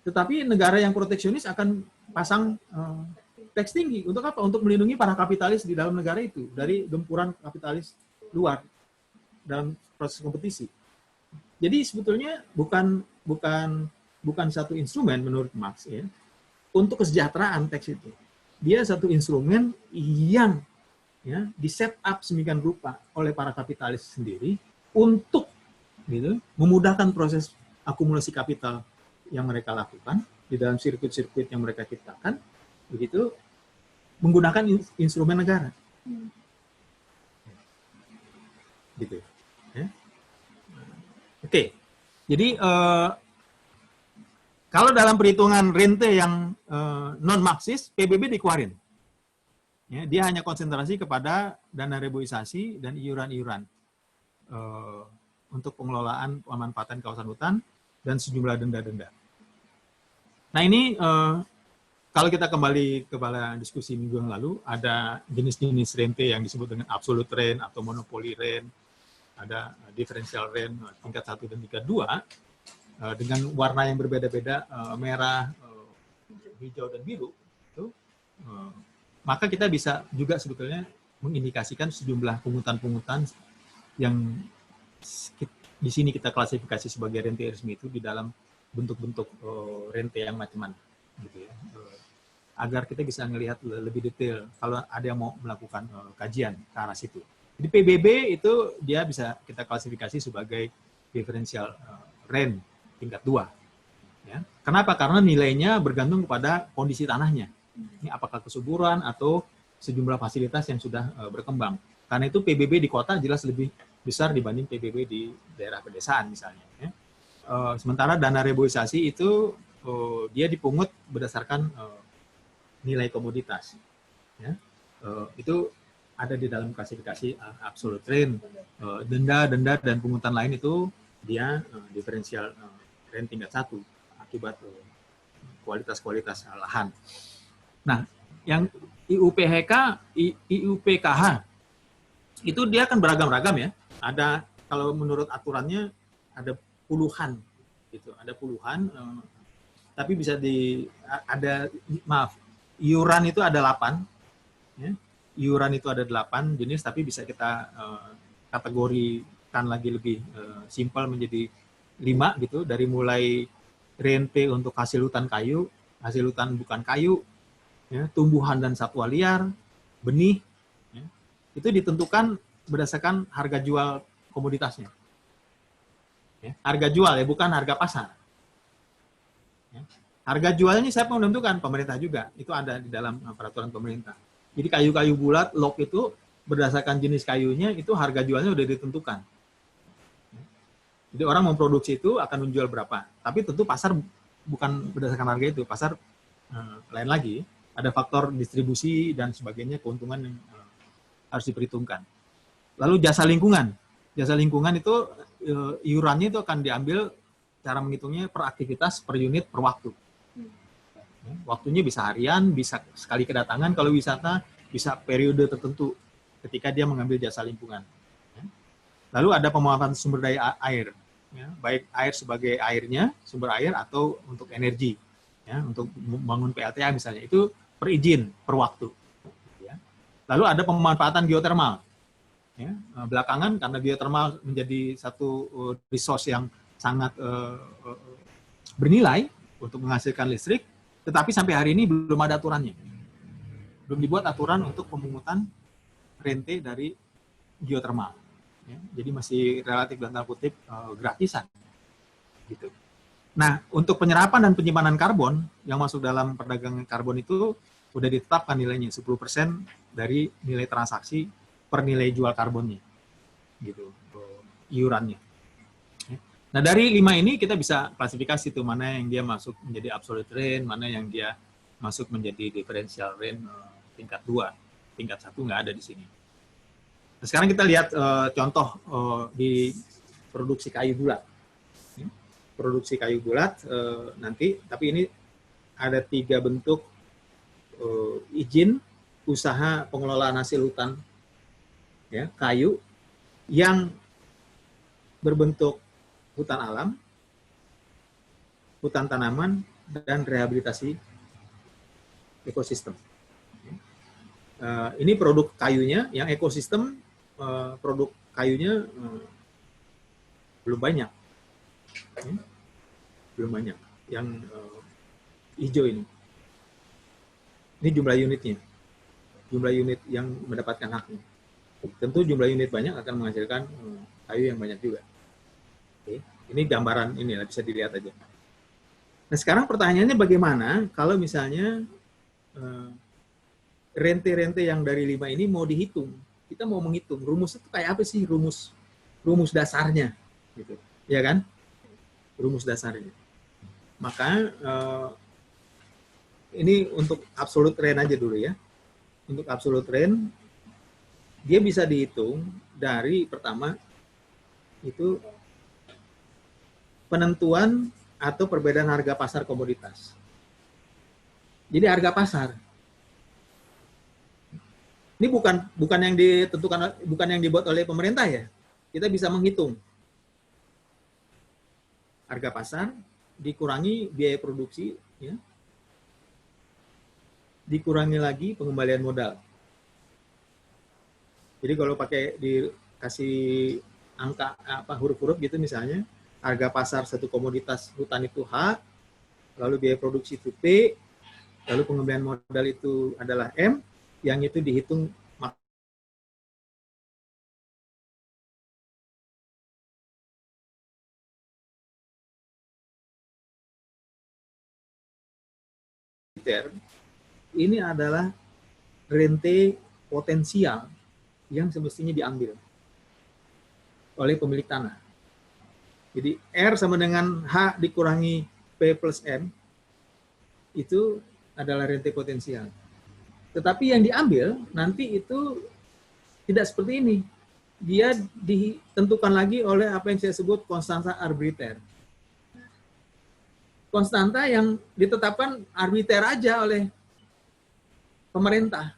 Tetapi negara yang proteksionis akan pasang teks tinggi. Untuk apa? Untuk melindungi para kapitalis di dalam negara itu dari gempuran kapitalis luar dalam proses kompetisi. Jadi sebetulnya bukan satu instrumen menurut Marx ya untuk kesejahteraan teks itu. Dia satu instrumen yang ya di set up sedemikian rupa oleh para kapitalis sendiri untuk gitu memudahkan proses akumulasi kapital yang mereka lakukan di dalam sirkuit-sirkuit yang mereka ciptakan, begitu menggunakan instrumen negara. gitu. Ya. Oke, jadi kalau dalam perhitungan rente yang non Marxis, PBB dikeluarin. Ya, dia hanya konsentrasi kepada dana reboisasi dan iuran-iuran untuk pengelolaan pemanfaatan kawasan hutan dan sejumlah denda-denda. Nah ini kalau kita kembali kepada diskusi minggu yang lalu, ada jenis-jenis rente yang disebut dengan absolute rent atau monopoly rent, ada differential rent tingkat 1 dan tingkat 2, dengan warna yang berbeda-beda, merah, hijau, dan biru, itu, maka kita bisa juga sebetulnya mengindikasikan sejumlah pungutan-pungutan yang di sini kita klasifikasi sebagai rente resmi itu di dalam bentuk-bentuk rente yang macam-macam, gitu ya. Agar kita bisa melihat lebih detail kalau ada yang mau melakukan kajian ke arah situ. Jadi PBB itu dia bisa kita klasifikasi sebagai differential rent tingkat 2. Ya. Kenapa? Karena nilainya bergantung kepada kondisi tanahnya. Ini apakah kesuburan atau sejumlah fasilitas yang sudah berkembang. Karena itu PBB di kota jelas lebih besar dibanding PBB di daerah pedesaan misalnya. Ya. Sementara dana reboisasi itu dia dipungut berdasarkan nilai komoditas. Ya. Itu ada di dalam klasifikasi absolute rent. Denda dan pungutan lain itu dia diferensial rent tingkat 1 akibat kualitas-kualitas lahan. Nah, yang IUPKH itu dia kan beragam-ragam ya. Ada kalau menurut aturannya ada puluhan gitu, ada puluhan tapi bisa iuran itu ada 8 ya. Iuran itu ada 8 jenis, tapi bisa kita kategorikan lagi lebih simpel menjadi 5 gitu, dari mulai rente untuk hasil hutan kayu, hasil hutan bukan kayu, ya, tumbuhan dan satwa liar, benih, ya, itu ditentukan berdasarkan harga jual komoditasnya. Ya, harga jual ya, bukan harga pasar. Ya, harga jualnya siapa menentukan? Pemerintah juga, itu ada di dalam peraturan pemerintah. Jadi kayu-kayu bulat, log itu berdasarkan jenis kayunya, itu harga jualnya udah ditentukan. Jadi orang memproduksi itu akan menjual berapa. Tapi tentu pasar bukan berdasarkan harga itu. Pasar lain lagi. Ada faktor distribusi dan sebagainya, keuntungan yang harus diperhitungkan. Lalu jasa lingkungan. Jasa lingkungan itu iurannya itu akan diambil, cara menghitungnya per aktivitas, per unit, per waktu. Waktunya bisa harian, bisa sekali kedatangan. Kalau wisata, bisa periode tertentu ketika dia mengambil jasa lingkungan. Lalu ada pemanfaatan sumber daya air, ya, baik air sebagai airnya, sumber air, atau untuk energi, ya, untuk membangun PLTA misalnya, itu per izin, per waktu. Ya. Lalu ada pemanfaatan geotermal. Ya. Belakangan karena geotermal menjadi satu resource yang sangat bernilai untuk menghasilkan listrik, tetapi sampai hari ini belum ada aturannya. Belum dibuat aturan untuk pemungutan rente dari geotermal. Ya, jadi masih relatif dalam tanda kutip gratisan, gitu. Nah, untuk penyerapan dan penyimpanan karbon yang masuk dalam perdagangan karbon itu sudah ditetapkan nilainya 10% dari nilai transaksi per nilai jual karbonnya, gitu, iurannya. Nah, dari 5 ini kita bisa klasifikasi tuh mana yang dia masuk menjadi absolute rent, mana yang dia masuk menjadi differential rent tingkat 2, tingkat 1 nggak ada di sini. Nah, sekarang kita lihat contoh di produksi kayu bulat. Produksi kayu bulat nanti, tapi ini ada 3 bentuk izin usaha pengelolaan hasil hutan, ya, kayu yang berbentuk hutan alam, hutan tanaman, dan rehabilitasi ekosistem. Ini produk kayunya, yang ekosistem produk kayunya belum banyak, belum banyak. Yang hijau ini jumlah unitnya, jumlah unit yang mendapatkan haknya. Tentu jumlah unit banyak akan menghasilkan kayu yang banyak juga. Oke. Ini gambaran ini bisa dilihat aja. Nah, sekarang pertanyaannya bagaimana kalau misalnya rente-rente yang dari 5 ini mau dihitung? Kita mau menghitung rumus itu kayak apa sih rumus rumus dasarnya, gitu, ya kan? Rumus dasarnya. Maka ini untuk absolute rent aja dulu ya. Untuk absolute rent, dia bisa dihitung dari pertama itu penentuan atau perbedaan harga pasar komoditas. Jadi harga pasar. Ini bukan yang ditentukan, bukan yang dibuat oleh pemerintah ya. Kita bisa menghitung harga pasar dikurangi biaya produksi, ya, dikurangi lagi pengembalian modal. Jadi kalau pakai dikasih angka apa huruf-huruf gitu misalnya, harga pasar satu komoditas hutan itu H, lalu biaya produksi itu P, lalu pengembalian modal itu adalah M, yang itu dihitung ini adalah rente potensial yang semestinya diambil oleh pemilik tanah. Jadi R sama dengan H dikurangi P plus M itu adalah rente potensial. Tetapi yang diambil nanti itu tidak seperti ini. Dia ditentukan lagi oleh apa yang saya sebut konstanta arbiter. Konstanta yang ditetapkan arbiter aja oleh pemerintah.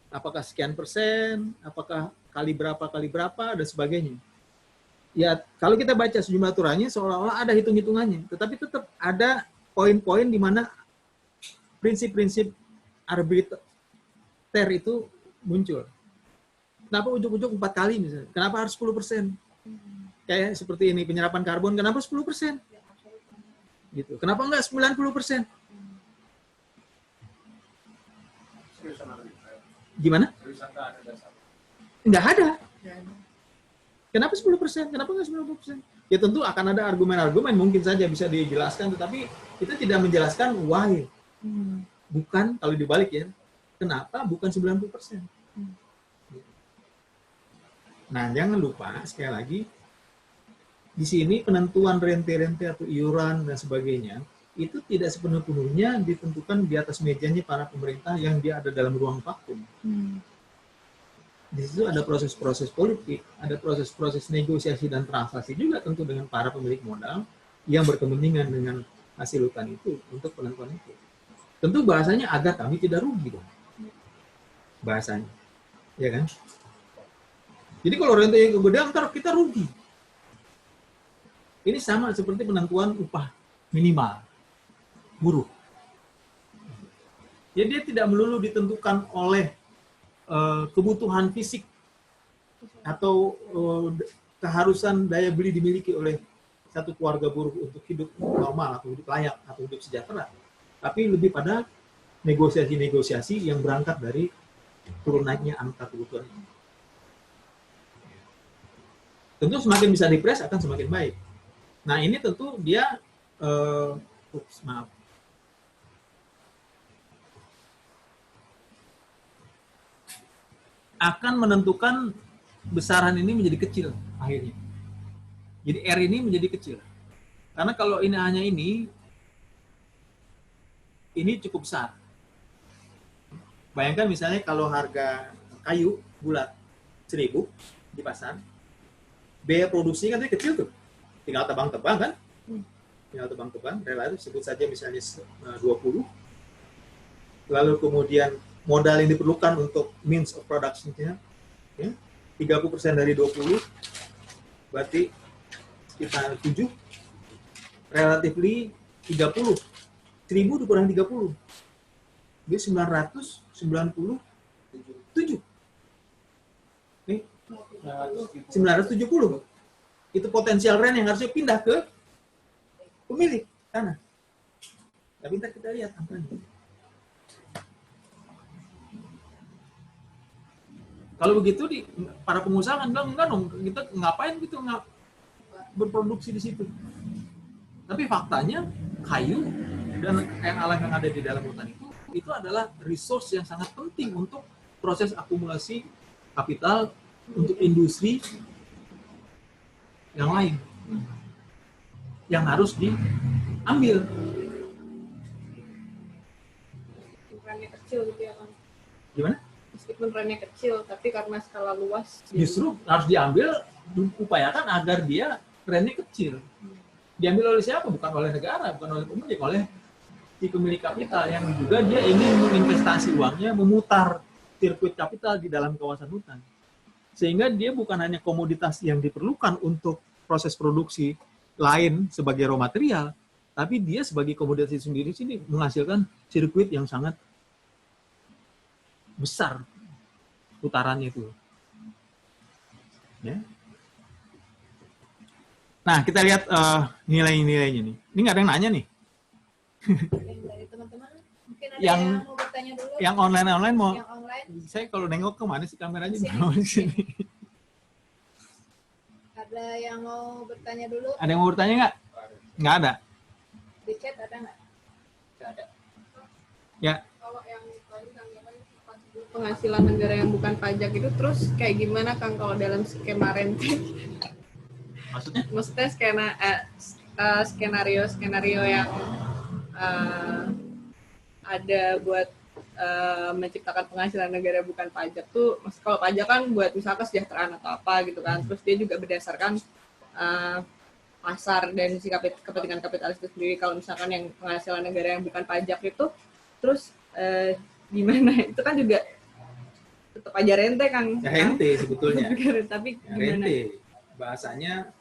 Apakah sekian persen, apakah kali berapa, dan sebagainya. Ya, kalau kita baca sejumlah aturannya, seolah-olah ada hitung-hitungannya. Tetapi tetap ada poin-poin di mana prinsip-prinsip arbiter itu muncul. Kenapa ujuk-ujuk 4 kali misalnya? Kenapa harus 10%? Kayak seperti ini, penyerapan karbon, kenapa 10%? Gitu. Kenapa enggak 90%? Gimana? Enggak ada. Kenapa 10%? Kenapa enggak 90%? Ya tentu akan ada argumen-argumen, mungkin saja bisa dijelaskan, tetapi itu tidak menjelaskan why. Bukan, kalau dibalik ya, kenapa bukan 90%? Nah, jangan lupa, sekali lagi, di sini penentuan rente-rente atau iuran dan sebagainya, itu tidak sepenuhnya ditentukan di atas mejanya para pemerintah yang dia ada dalam ruang vakum. Di situ ada proses-proses politik, ada proses-proses negosiasi dan transaksi juga tentu dengan para pemilik modal yang berkepentingan dengan hasil hutan itu untuk penentuan itu. Tentu bahasanya agar kami tidak rugi dong. Bahasanya. Ya kan? Jadi kalau rente yang kegedean, ntar kita rugi. Ini sama seperti penentuan upah minimal buruh. Jadi dia tidak melulu ditentukan oleh kebutuhan fisik atau keharusan daya beli dimiliki oleh satu keluarga buruh untuk hidup normal atau hidup layak atau hidup sejahtera, tapi lebih pada negosiasi-negosiasi yang berangkat dari turun naiknya angka kebutuhan ini. Tentu semakin bisa dipres akan semakin baik. Nah ini tentu dia akan menentukan besaran ini menjadi kecil akhirnya. Jadi R ini menjadi kecil. Karena kalau ini hanya ini cukup besar. Bayangkan misalnya kalau harga kayu bulat 1.000 di pasar, biaya produksi kan kecil tuh. Tinggal tebang-tebang kan? Tinggal tebang-tebang, relatif sebut saja misalnya 20. Lalu kemudian modal yang diperlukan untuk means of production-nya, ya, 30% dari 20, berarti sekitar 7, relatively 30. 1.000 dikurang 30. Jadi 997. 970. Itu potensial rent yang harusnya pindah ke pemilik tanah. Tapi ntar kita lihat angkanya. Kalau begitu para pengusaha kan bilang, enggak dong, kita ngapain gitu berproduksi di situ. Tapi faktanya kayu dan yang alam yang ada di dalam hutan itu adalah resource yang sangat penting untuk proses akumulasi kapital untuk industri yang lain yang harus diambil. Perannya kecil gitu ya Kang. Gimana? Meskipun perannya kecil, tapi karena skala luas. Justru harus diambil, upayakan agar dia perannya kecil. Diambil oleh siapa? Bukan oleh negara, bukan oleh pemilik, oleh si pemilik kapital yang juga dia ingin menginvestasi uangnya, memutar sirkuit kapital di dalam kawasan hutan. Sehingga dia bukan hanya komoditas yang diperlukan untuk proses produksi lain sebagai raw material, tapi dia sebagai komoditas sendiri sini menghasilkan sirkuit yang sangat besar putarannya itu. Ya. Nah, kita lihat nilai-nilainya nih. Ini nggak ada yang nanya nih. Dari teman-teman, mungkin ada yang mau bertanya dulu. Yang online mau. Yang online. Saya kalau nengok kemana sih kameranya di sini? Ada yang mau bertanya dulu? Ada yang mau bertanya nggak? Nggak ada. Di chat ada nggak? Nggak ada. Ya. Kalau yang tadi tanggapan penghasilan negara yang bukan pajak itu terus kayak gimana Kang kalau dalam skema rente? Maksudnya? Maksudnya skenario yang ada buat menciptakan penghasilan negara bukan pajak tuh, kalau pajak kan buat misalkan kesejahteraan atau apa gitu kan, terus dia juga berdasarkan pasar dan si kepentingan kapitalis itu sendiri. Kalau misalkan yang penghasilan negara yang bukan pajak itu, terus gimana? Itu kan juga tetap aja rente kan? Ya, rente sebetulnya. Tapi ya, gimana? Rente, bahasanya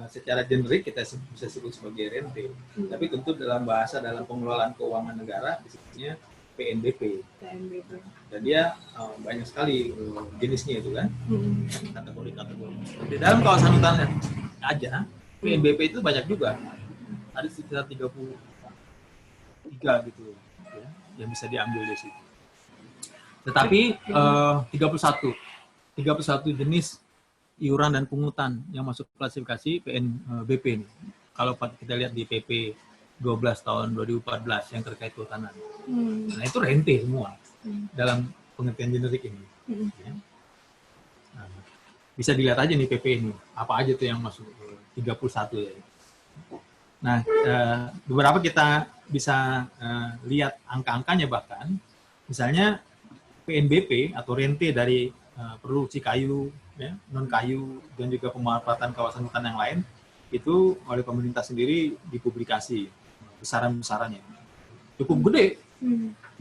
secara generik kita bisa sebut sebagai rente. Tapi tentu dalam bahasa dalam pengelolaan keuangan negara disebutnya PNBP. Dan dia banyak sekali jenisnya itu kan, kategori-kategori. Di dalam kawasan hutan aja, PNBP itu banyak juga. Ada sekitar 33 gitu ya, yang bisa diambil di situ. Tetapi 31 jenis iuran dan pungutan yang masuk klasifikasi PNBP ini. Kalau kita lihat di PP 12 tahun 2014 yang terkait kehutanan. Nah, itu rente semua dalam pengertian generik ini. Ya. Nah, bisa dilihat aja nih PP ini, apa aja tuh yang masuk 31 ya. Nah, beberapa kita bisa lihat angka-angkanya bahkan. Misalnya PNBP atau rente dari produksi kayu, ya, non kayu dan juga pemanfaatan kawasan hutan yang lain itu oleh pemerintah sendiri dipublikasi besaran-besarannya cukup gede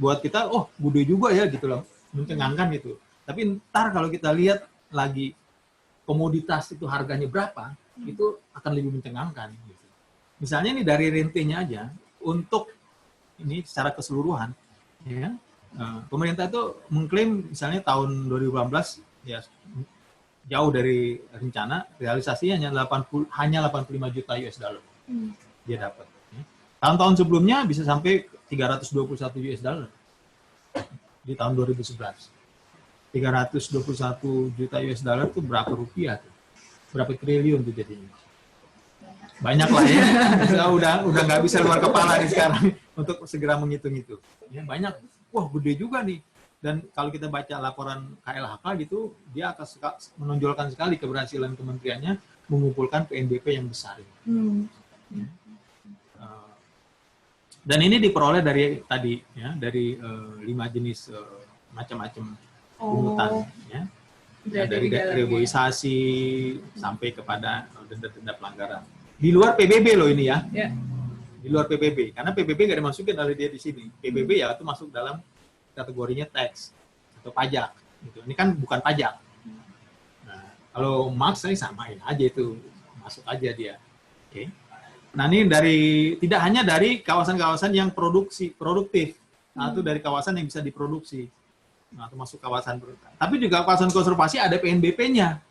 buat kita. Oh, gede juga ya gitu loh, mencengangkan gitu. Tapi ntar kalau kita lihat lagi komoditas itu harganya berapa, itu akan lebih mencengangkan gitu. Misalnya nih dari rentenya aja untuk ini secara keseluruhan ya, pemerintah itu mengklaim misalnya tahun 2018 ya jauh dari rencana, realisasinya hanya 85 juta US dollar dia dapat. Tahun-tahun sebelumnya bisa sampai 321 US dollar di tahun 2011. 321 juta US dollar itu berapa rupiah tuh? Berapa triliun tuh jadinya? Banyak lah ya. udah nggak bisa luar kepala nih sekarang untuk segera menghitung itu. Ya, banyak. Wah, gede juga nih. Dan kalau kita baca laporan KLHK gitu, dia akan menonjolkan sekali keberhasilan kementeriannya mengumpulkan PNBP yang besar. Dan ini diperoleh dari tadi ya, dari 5 jenis macam-macam pungutan ya. Dari reboisasi sampai kepada denda-denda pelanggaran. Di luar PBB loh ini ya. Di luar PBB, karena PBB nggak dimasukin oleh dia di sini. PBB ya itu masuk dalam kategorinya tax atau pajak. Gitu. Ini kan bukan pajak. Nah, kalau Marx saya samain aja itu, masuk aja dia. Oke. Nah, ini tidak hanya dari kawasan-kawasan yang produktif, atau dari kawasan yang bisa diproduksi, nah, termasuk kawasan, tapi juga kawasan konservasi ada PNBP-nya.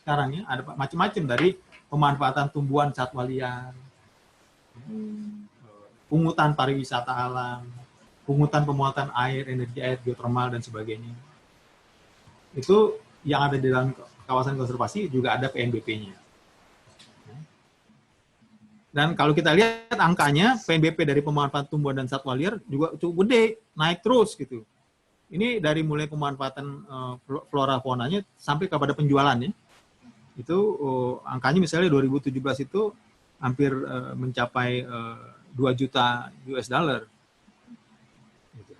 Sekarang ya ada macam-macam, dari pemanfaatan tumbuhan satwa liar, pungutan pariwisata alam, pungutan pemuatan air, energi air, geotermal dan sebagainya. Itu yang ada di dalam kawasan konservasi juga ada PNBP-nya. Dan kalau kita lihat angkanya, PNBP dari pemanfaatan tumbuhan dan satwa liar juga cukup gede, naik terus gitu. Ini dari mulai pemanfaatan flora faunanya sampai kepada penjualannya. itu angkanya misalnya 2017 itu hampir mencapai 2 juta US dollar. Gitu.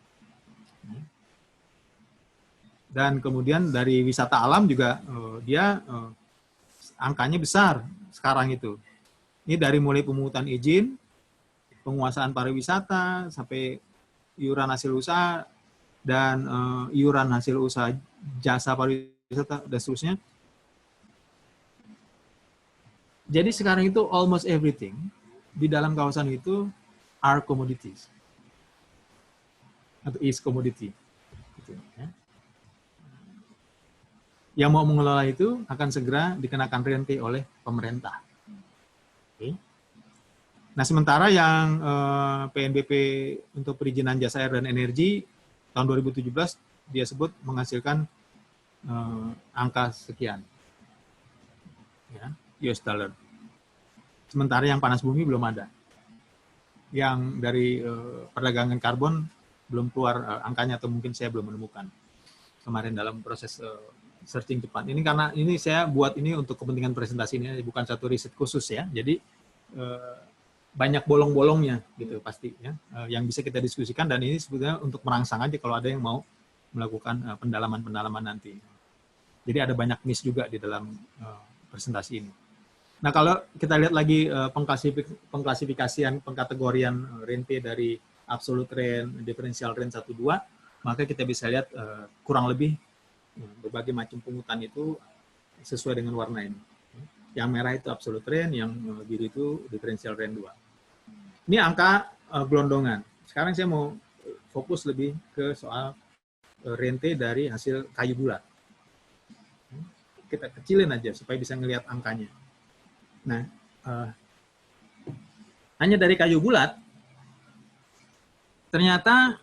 Dan kemudian dari wisata alam juga dia angkanya besar sekarang itu. Ini dari mulai pemungutan izin, penguasaan pariwisata, sampai iuran hasil usaha, dan iuran hasil usaha jasa pariwisata, dan seterusnya. Jadi sekarang itu almost everything di dalam kawasan itu are commodities. Atau is commodity. Gitu, ya. Yang mau mengelola itu akan segera dikenakan rente oleh pemerintah. Okay. Nah, sementara yang PNBP untuk perizinan jasa air dan energi tahun 2017 dia sebut menghasilkan angka sekian, ya, US dollar. Sementara yang panas bumi belum ada. Yang dari perdagangan karbon belum keluar angkanya, atau mungkin saya belum menemukan kemarin dalam proses searching cepat. Ini karena ini saya buat ini untuk kepentingan presentasi ini, bukan satu riset khusus ya. Jadi banyak bolong-bolongnya gitu pasti ya, yang bisa kita diskusikan, dan ini sebetulnya untuk merangsang aja kalau ada yang mau melakukan pendalaman-pendalaman nanti. Jadi ada banyak miss juga di dalam presentasi ini. Nah, kalau kita lihat lagi pengklasifikasian, pengkategorian rente dari absolute rent, differential rent 1, 2, maka kita bisa lihat kurang lebih berbagai macam pungutan itu sesuai dengan warna ini. Yang merah itu absolute rent, yang biru itu differential rent 2. Ini angka gelondongan. Sekarang saya mau fokus lebih ke soal rente dari hasil kayu bulat. Kita kecilin aja supaya bisa ngelihat angkanya. Nah, hanya dari kayu bulat, ternyata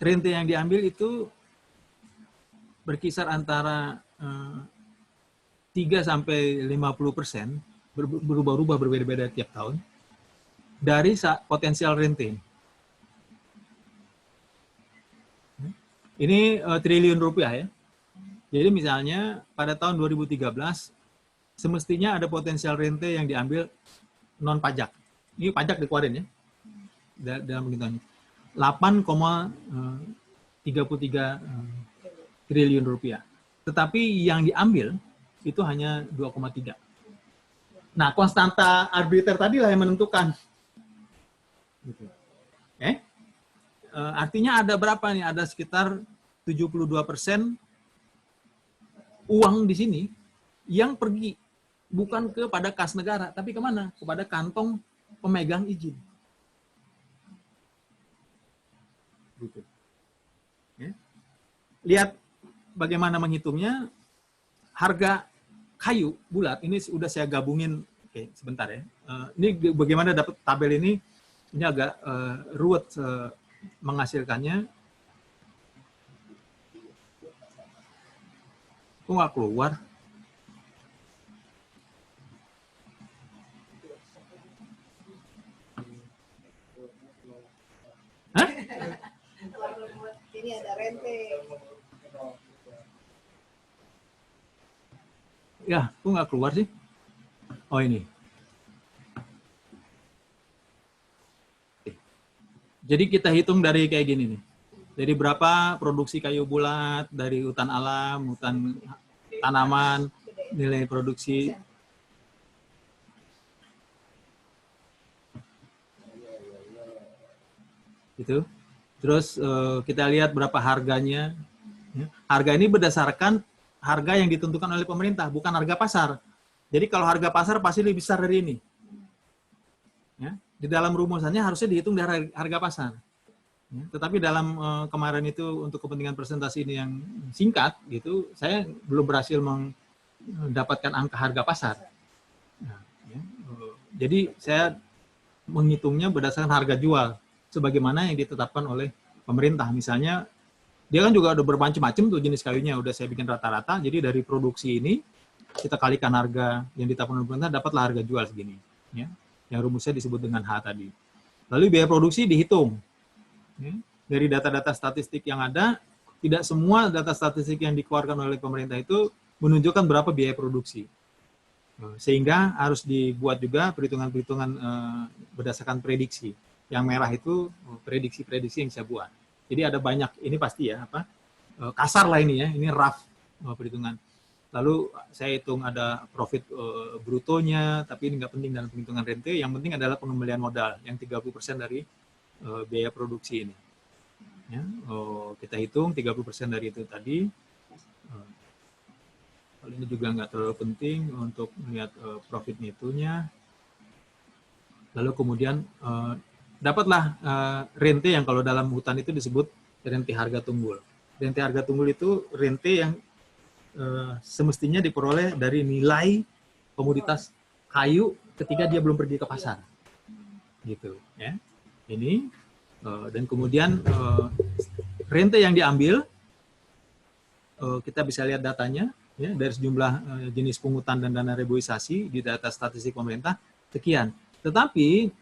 rente yang diambil itu berkisar antara 3-50%, berubah-ubah berbeda-beda tiap tahun, dari potensial rente. Ini triliun rupiah ya. Jadi misalnya pada tahun 2013 semestinya ada potensial rente yang diambil non pajak. Ini pajak dikeluarin ya. Dalam penghitungannya 8,33 triliun rupiah. Tetapi yang diambil itu hanya 2,3. Nah, konstanta arbiter tadilah yang menentukan. Gitu. Artinya ada berapa nih? Ada sekitar 72% uang di sini yang pergi bukan kepada kas negara, tapi kemana? Kepada kantong pemegang izin. Gitu. Ya. Lihat bagaimana menghitungnya. Harga kayu bulat ini sudah saya gabungin. Oke, sebentar ya. Ini bagaimana dapat tabel ini? Ini agak ruwet menghasilkannya. Kok nggak keluar? Hah? Ini ada rente. Ya, kok nggak keluar sih? Oh, ini. Jadi kita hitung dari kayak gini nih. Dari berapa produksi kayu bulat, dari hutan alam, hutan tanaman, nilai produksi. Gitu. Terus kita lihat berapa harganya. Harga ini berdasarkan harga yang ditentukan oleh pemerintah, bukan harga pasar. Jadi kalau harga pasar pasti lebih besar dari ini. Ya, di dalam rumusannya harusnya dihitung dari harga pasar. Ya, tetapi dalam kemarin itu untuk kepentingan presentasi ini yang singkat, gitu, saya belum berhasil mendapatkan angka harga pasar. Nah, ya, jadi saya menghitungnya berdasarkan harga jual, sebagaimana yang ditetapkan oleh pemerintah. Misalnya, dia kan juga ada bermacam-macam tuh jenis kayunya, udah saya bikin rata-rata. Jadi dari produksi ini kita kalikan harga yang ditetapkan oleh pemerintah, dapatlah harga jual segini. Ya, yang rumusnya disebut dengan H tadi. Lalu biaya produksi dihitung. Dari data-data statistik yang ada, tidak semua data statistik yang dikeluarkan oleh pemerintah itu menunjukkan berapa biaya produksi. Sehingga harus dibuat juga perhitungan-perhitungan berdasarkan prediksi. Yang merah itu prediksi-prediksi yang saya buat. Jadi ada banyak, ini pasti ya, kasar lah ini ya, ini rough perhitungan. Lalu saya hitung ada profit brutonya, tapi ini nggak penting dalam penghitungan rente. Yang penting adalah pengembalian modal yang 30% dari biaya produksi ini. Ya, kita hitung 30% dari itu tadi. Kalau ini juga nggak terlalu penting untuk melihat profit netonya. Lalu kemudian dapatlah rente yang kalau dalam hutan itu disebut rente harga tunggul. Rente harga tunggul itu rente yang semestinya diperoleh dari nilai komoditas kayu ketika dia belum pergi ke pasar. Gitu ya. Ini dan kemudian rente yang diambil kita bisa lihat datanya ya, dari sejumlah jenis pungutan dan dana reboisasi di data statistik pemerintah sekian. Tetapi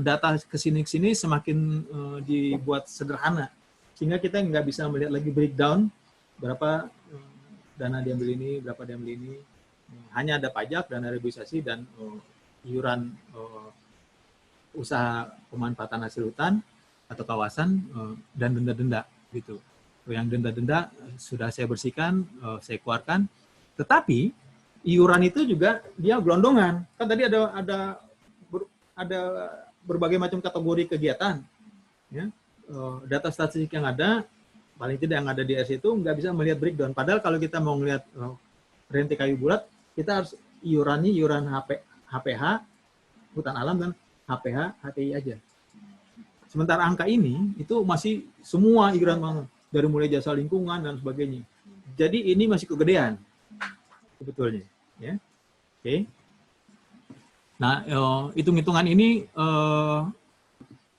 data kesini semakin dibuat sederhana sehingga kita nggak bisa melihat lagi breakdown berapa dana diambil ini, berapa diambil ini. Hanya ada pajak, dana reboisasi dan iuran usaha pemanfaatan hasil hutan atau kawasan dan denda-denda gitu. Yang denda-denda sudah saya bersihkan, saya keluarkan. Tetapi iuran itu juga dia gelondongan. Kan tadi ada berbagai macam kategori kegiatan. Ya. Data statistik yang ada, paling tidak yang ada di RC itu nggak bisa melihat breakdown. Padahal kalau kita mau melihat rente kayu bulat, kita harus iuran HPH, hutan alam, dan HPH, HTI aja. Sementara angka ini itu masih semua iuran banget. Dari mulai jasa lingkungan dan sebagainya. Jadi ini masih kegedean sebetulnya. Ya. Oke. Nah, hitung-hitungan ini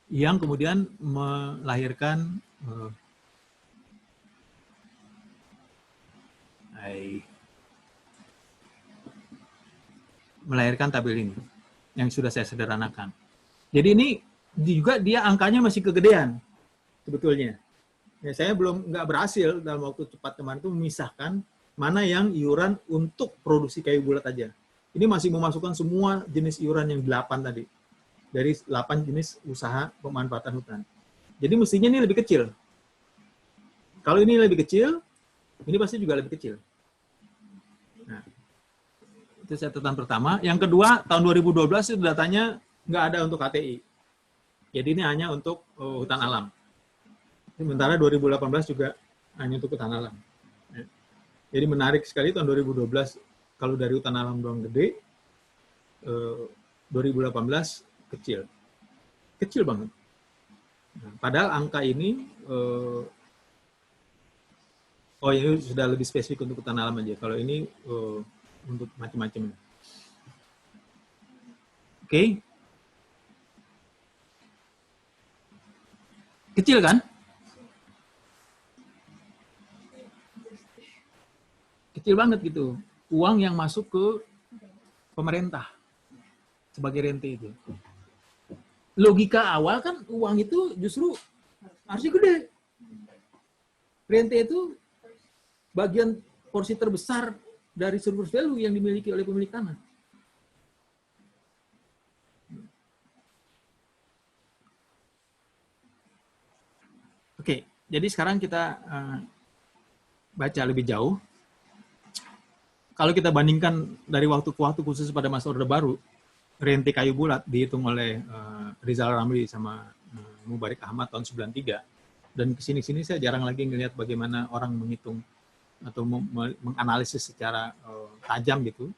yang kemudian melahirkan tabel ini yang sudah saya sederhanakan. Jadi ini juga dia angkanya masih kegedean sebetulnya. Ya, saya nggak berhasil dalam waktu cepat kemarin itu memisahkan mana yang iuran untuk produksi kayu bulat aja. Ini masih memasukkan semua jenis iuran yang 8 tadi. Dari 8 jenis usaha pemanfaatan hutan. Jadi mestinya ini lebih kecil. Kalau ini lebih kecil, ini pasti juga lebih kecil. Nah, itu catatan pertama. Yang kedua, tahun 2012 itu datanya nggak ada untuk HTI. Jadi ini hanya untuk hutan alam. Sementara 2018 juga hanya untuk hutan alam. Jadi menarik sekali tahun 2012 kalau dari hutan alam doang gede, 2018 kecil. Kecil banget. Nah, padahal angka ini, ini sudah lebih spesifik untuk hutan alam aja. Kalau ini untuk macam-macam. Oke. Kecil kan? Kecil banget gitu. Uang yang masuk ke pemerintah sebagai rente itu. Logika awal kan uang itu justru harusnya gede. Rente itu bagian porsi terbesar dari surplus value yang dimiliki oleh pemilik tanah. Oke, jadi sekarang kita baca lebih jauh. Kalau kita bandingkan dari waktu ke waktu khusus pada masa Orde Baru, rente kayu bulat dihitung oleh Rizal Ramli sama Mubarik Ahmad tahun 93. Dan kesini-sini saya jarang lagi ngelihat bagaimana orang menghitung atau menganalisis secara tajam gitu,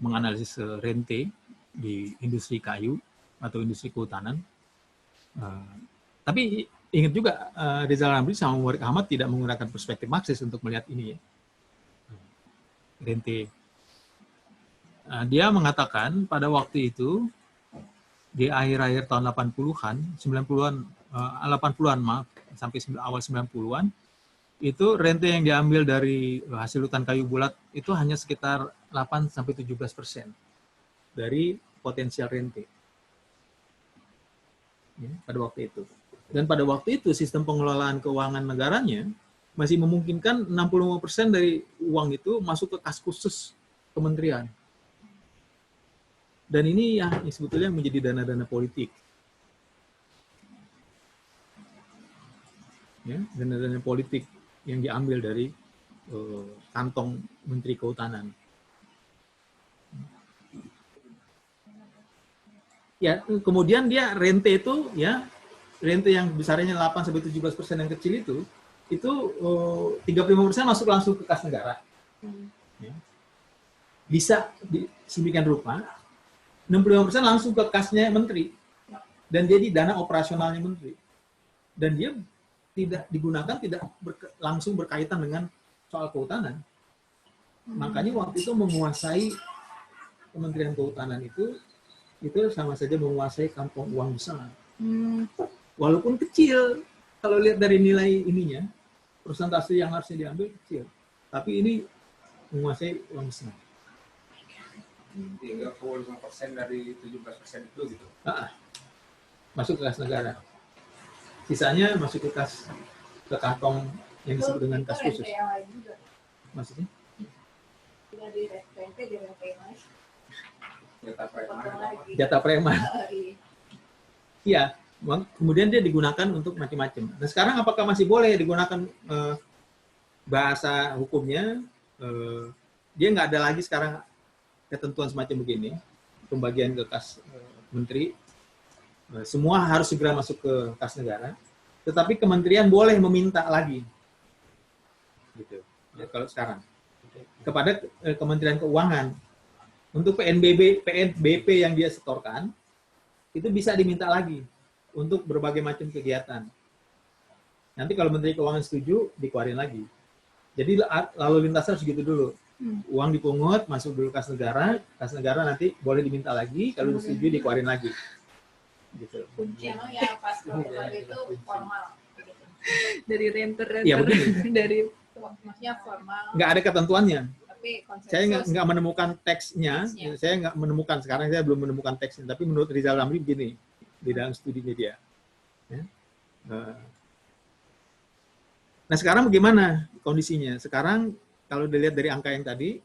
menganalisis rente di industri kayu atau industri kehutanan. Tapi ingat juga Rizal Ramli sama Mubarik Ahmad tidak menggunakan perspektif Marxis untuk melihat ini ya. Rente. Dia mengatakan pada waktu itu di akhir-akhir tahun 80-an, 80-an maaf, sampai awal 90-an, itu rente yang diambil dari hasil hutan kayu bulat itu hanya sekitar 8-17% dari potensial rente. Ya, pada waktu itu. Dan pada waktu itu sistem pengelolaan keuangan negaranya masih memungkinkan 65% dari uang itu masuk ke kas khusus kementerian. Dan ini yang sebetulnya menjadi dana-dana politik. Ya, dana-dana politik yang diambil dari kantong Menteri Kehutanan. Ya, kemudian dia rente itu, ya, rente yang besarnya 8-17% yang kecil itu 35% masuk langsung ke kas negara. Ya. Bisa sedemikian rupa, 65% langsung ke kasnya menteri. Dan jadi dana operasionalnya menteri. Dan dia tidak digunakan, tidak langsung berkaitan dengan soal kehutanan. Makanya waktu itu menguasai Kementerian Kehutanan itu sama saja menguasai kantong uang besar. Walaupun kecil, kalau lihat dari nilai ininya, persentase yang harusnya diambil kecil. Tapi ini menguasai uang besar. 35% dari 17% itu gitu. Masuk ke kas negara. Sisanya masuk ke kantong yang disebut dengan kas khusus. Maksudnya? Dari RPP, dari PNS. Jatah preman. Iya, kemudian dia digunakan untuk macam-macam. Nah sekarang apakah masih boleh digunakan bahasa hukumnya? Dia nggak ada lagi sekarang ketentuan semacam begini, pembagian ke kas menteri. Semua harus segera masuk ke kas negara. Tetapi kementerian boleh meminta lagi, gitu. Ya, kalau sekarang kepada Kementerian Keuangan. Untuk PNBP yang dia setorkan, itu bisa diminta lagi untuk berbagai macam kegiatan. Nanti kalau Menteri Keuangan setuju, dikeluarin lagi. Jadi lalu lintasnya harus gitu dulu. Uang dipungut, masuk dulu kas negara nanti boleh diminta lagi, kalau setuju dikeluarin lagi. Gitu. Emang ya pas keluar itu formal. Dari renter. Iya begini. Dari Maksudnya formal. Nggak ada ketentuannya. Saya nggak menemukan teksnya, saya nggak menemukan, sekarang saya belum menemukan teksnya, tapi menurut Rizal Ramli begini, di dalam studinya dia. Ya. Nah sekarang bagaimana kondisinya? Sekarang kalau dilihat dari angka yang tadi,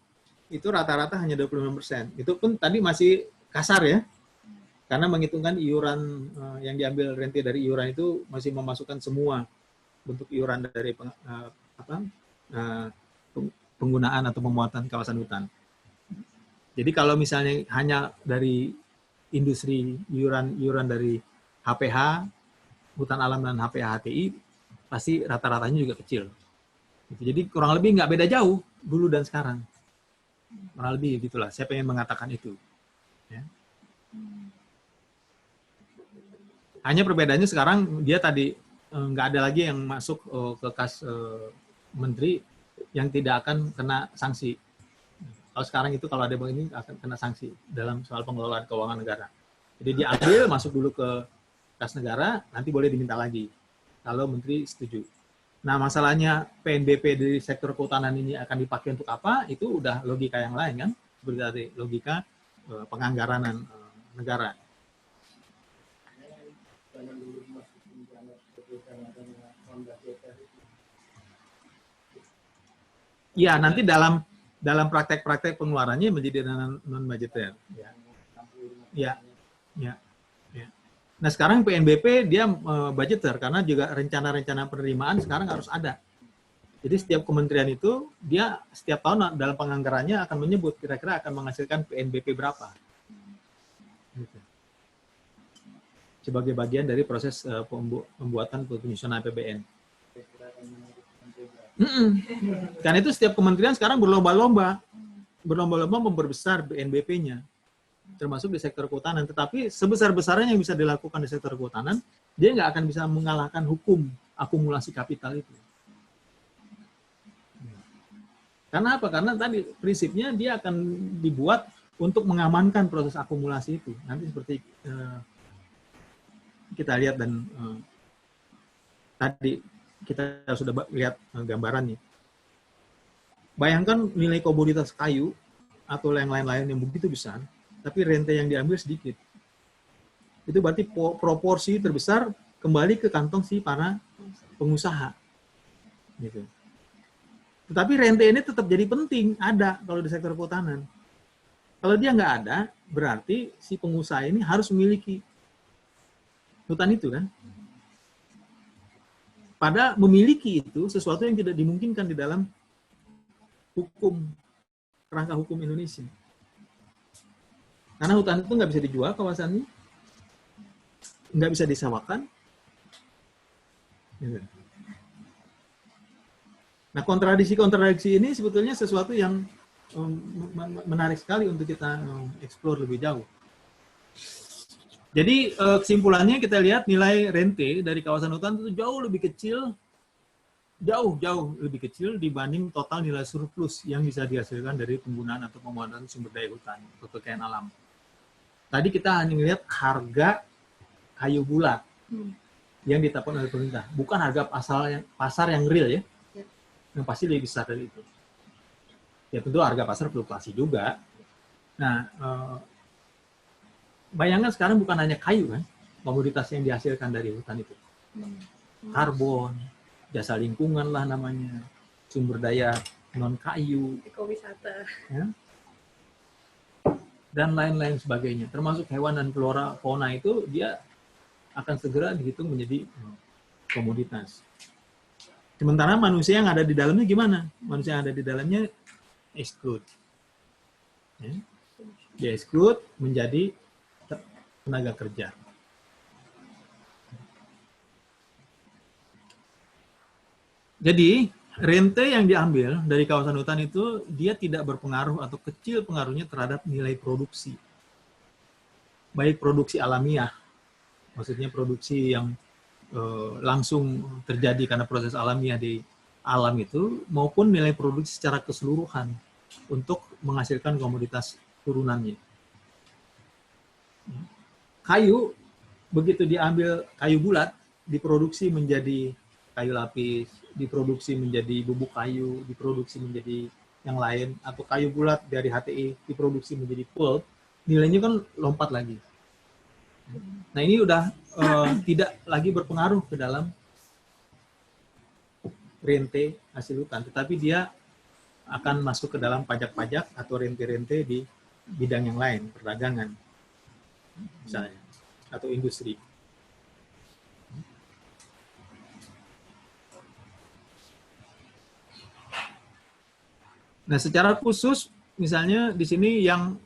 itu rata-rata hanya 25%. Itu pun tadi masih kasar ya, karena menghitungkan iuran yang diambil rente dari iuran itu masih memasukkan semua bentuk iuran dari penggunaan atau pemuatan kawasan hutan. Jadi kalau misalnya hanya dari industri iuran dari HPH, hutan alam dan HPH HTI, pasti rata-ratanya juga kecil. Jadi kurang lebih nggak beda jauh dulu dan sekarang. Kurang lebih gitulah. Saya pengen mengatakan itu. Ya. Hanya perbedaannya sekarang dia tadi nggak ada lagi yang masuk ke kas menteri yang tidak akan kena sanksi. Kalau sekarang itu kalau ada begini akan kena sanksi dalam soal pengelolaan keuangan negara. Jadi diambil, masuk dulu ke kas negara, nanti boleh diminta lagi kalau menteri setuju. Nah masalahnya PNBP dari sektor kehutanan ini akan dipakai untuk apa? Itu udah logika yang lain kan, seperti tadi logika penganggaran negara. Ya, nanti dalam praktek-praktek pengeluarannya menjadi dana non-budgeter. Ya. Nah, sekarang PNBP dia budgeter karena juga rencana-rencana penerimaan sekarang harus ada. Jadi setiap kementerian itu dia setiap tahun dalam penganggarannya akan menyebut kira-kira akan menghasilkan PNBP berapa. Gitu. Sebagai bagian dari proses pembuatan penyusunan APBN. Karena itu setiap kementerian sekarang berlomba-lomba memperbesar BNBP-nya, termasuk di sektor kehutanan. Tetapi sebesar-besarnya yang bisa dilakukan di sektor kehutanan, dia nggak akan bisa mengalahkan hukum akumulasi kapital itu. Karena apa? Karena tadi prinsipnya dia akan dibuat untuk mengamankan proses akumulasi itu. Nanti seperti kita lihat dan tadi kita sudah lihat gambarannya. Bayangkan nilai komoditas kayu atau yang lain-lain yang begitu besar, tapi rente yang diambil sedikit. Itu berarti proporsi terbesar kembali ke kantong si para pengusaha. Gitu. Tetapi rente ini tetap jadi penting, ada kalau di sektor kehutanan. Kalau dia nggak ada, berarti si pengusaha ini harus memiliki hutan itu kan. Pada memiliki itu sesuatu yang tidak dimungkinkan di dalam hukum, kerangka hukum Indonesia. Karena hutan itu nggak bisa dijual kawasannya, nggak bisa disewakan. Nah, kontradiksi-kontradiksi ini sebetulnya sesuatu yang menarik sekali untuk kita explore lebih jauh. Jadi kesimpulannya kita lihat nilai rente dari kawasan hutan itu jauh lebih kecil, jauh lebih kecil dibanding total nilai surplus yang bisa dihasilkan dari penggunaan atau pemanfaatan sumber daya hutan atau kekayaan alam. Tadi kita hanya melihat harga kayu bulat yang ditetapkan oleh pemerintah, bukan harga pasar yang real ya, yang pasti lebih besar dari itu. Ya tentu harga pasar fluktuasi juga. Nah, bayangkan sekarang bukan hanya kayu kan, komoditas yang dihasilkan dari hutan itu. Karbon, jasa lingkungan lah namanya, sumber daya non kayu, Ekowisata. ya, dan lain-lain sebagainya. Termasuk hewan dan flora fauna itu dia akan segera dihitung menjadi komoditas. Sementara manusia yang ada di dalamnya gimana? Manusia yang ada di dalamnya exclude. Ya. Dia exclude menjadi tenaga kerja. Jadi, rente yang diambil dari kawasan hutan itu dia tidak berpengaruh atau kecil pengaruhnya terhadap nilai produksi. Baik produksi alamiah, maksudnya produksi yang langsung terjadi karena proses alamiah di alam itu, maupun nilai produksi secara keseluruhan untuk menghasilkan komoditas turunannya. Kayu, begitu diambil kayu bulat, diproduksi menjadi kayu lapis, diproduksi menjadi bubuk kayu, diproduksi menjadi yang lain, atau kayu bulat dari HTI diproduksi menjadi pulp, nilainya kan lompat lagi. Nah ini udah tidak lagi berpengaruh ke dalam rente hasil hutan, tetapi dia akan masuk ke dalam pajak-pajak atau rente-rente di bidang yang lain, perdagangan misalnya, atau industri. Nah, secara khusus misalnya di sini yang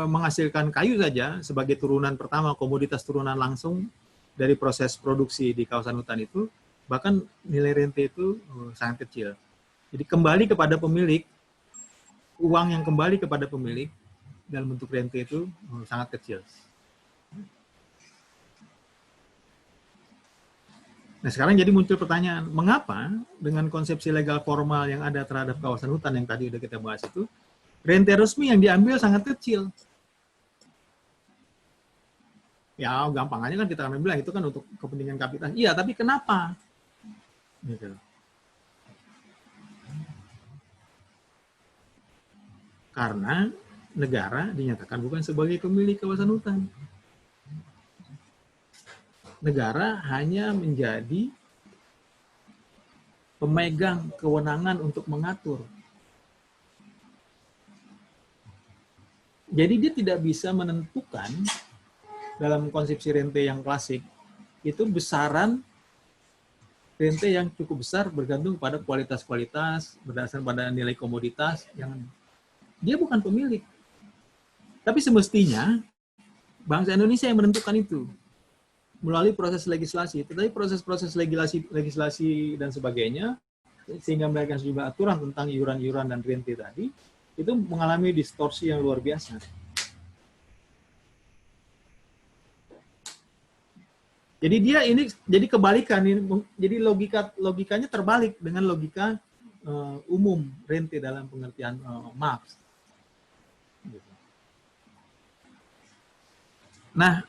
menghasilkan kayu saja sebagai turunan pertama, komoditas turunan langsung dari proses produksi di kawasan hutan itu, bahkan nilai rente itu sangat kecil. Jadi kembali kepada pemilik, uang yang kembali kepada pemilik dalam bentuk rente itu sangat kecil. Nah sekarang jadi muncul pertanyaan, mengapa dengan konsepsi legal formal yang ada terhadap kawasan hutan yang tadi udah kita bahas itu, rente resmi yang diambil sangat kecil? Ya gampangnya kan kita akan bilang itu kan untuk kepentingan kapital. Iya, tapi kenapa? Gitu. Karena negara dinyatakan bukan sebagai pemilik kawasan hutan. Negara hanya menjadi pemegang kewenangan untuk mengatur. Jadi dia tidak bisa menentukan dalam konsepsi rente yang klasik, itu besaran rente yang cukup besar bergantung pada kualitas-kualitas, berdasarkan pada nilai komoditas, yang dia bukan pemilik. Tapi semestinya bangsa Indonesia yang menentukan itu melalui proses legislasi. Tetapi proses-proses legislasi dan sebagainya, sehingga mereka sejumlah aturan tentang iuran-iuran dan rente tadi, itu mengalami distorsi yang luar biasa. Jadi dia ini jadi kebalikan, jadi logikanya terbalik dengan logika umum rente dalam pengertian Marx. Nah,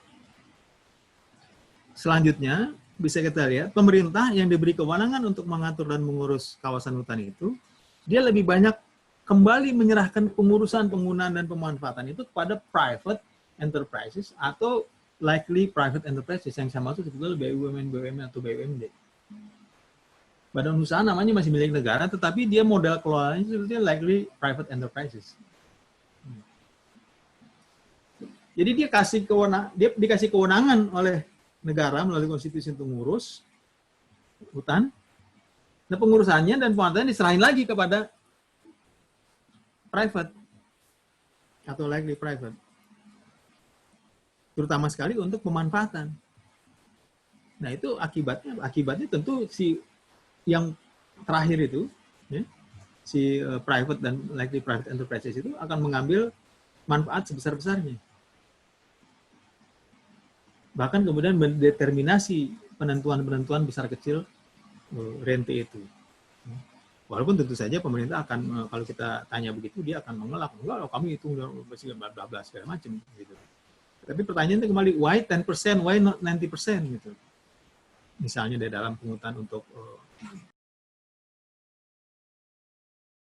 selanjutnya bisa kita lihat pemerintah yang diberi kewenangan untuk mengatur dan mengurus kawasan hutan itu, dia lebih banyak kembali menyerahkan pengurusan, penggunaan dan pemanfaatan itu kepada private enterprises atau likely private enterprises yang sama itu sebetulnya BUMN atau BUMD. badan usaha namanya masih milik negara, tetapi dia modal kelolanya sebetulnya likely private enterprises. Jadi dia dikasih kewenangan oleh negara melalui konstitusi untuk mengurus hutan. Nah, pengurusannya dan pemanfaatannya diserahin lagi kepada private atau likely private. Terutama sekali untuk pemanfaatan. Nah, itu akibatnya tentu si yang terakhir itu, ya, si private dan likely private enterprises itu akan mengambil manfaat sebesar-besarnya. Bahkan kemudian mendeterminasi penentuan-penentuan besar kecil rente itu. Walaupun tentu saja pemerintah akan, kalau kita tanya begitu, dia akan mengelak, enggak, kami itu bla bla bla segala macam gitu. Tapi pertanyaannya kembali, why 10%, why not 90% gitu. Misalnya di dalam pungutan untuk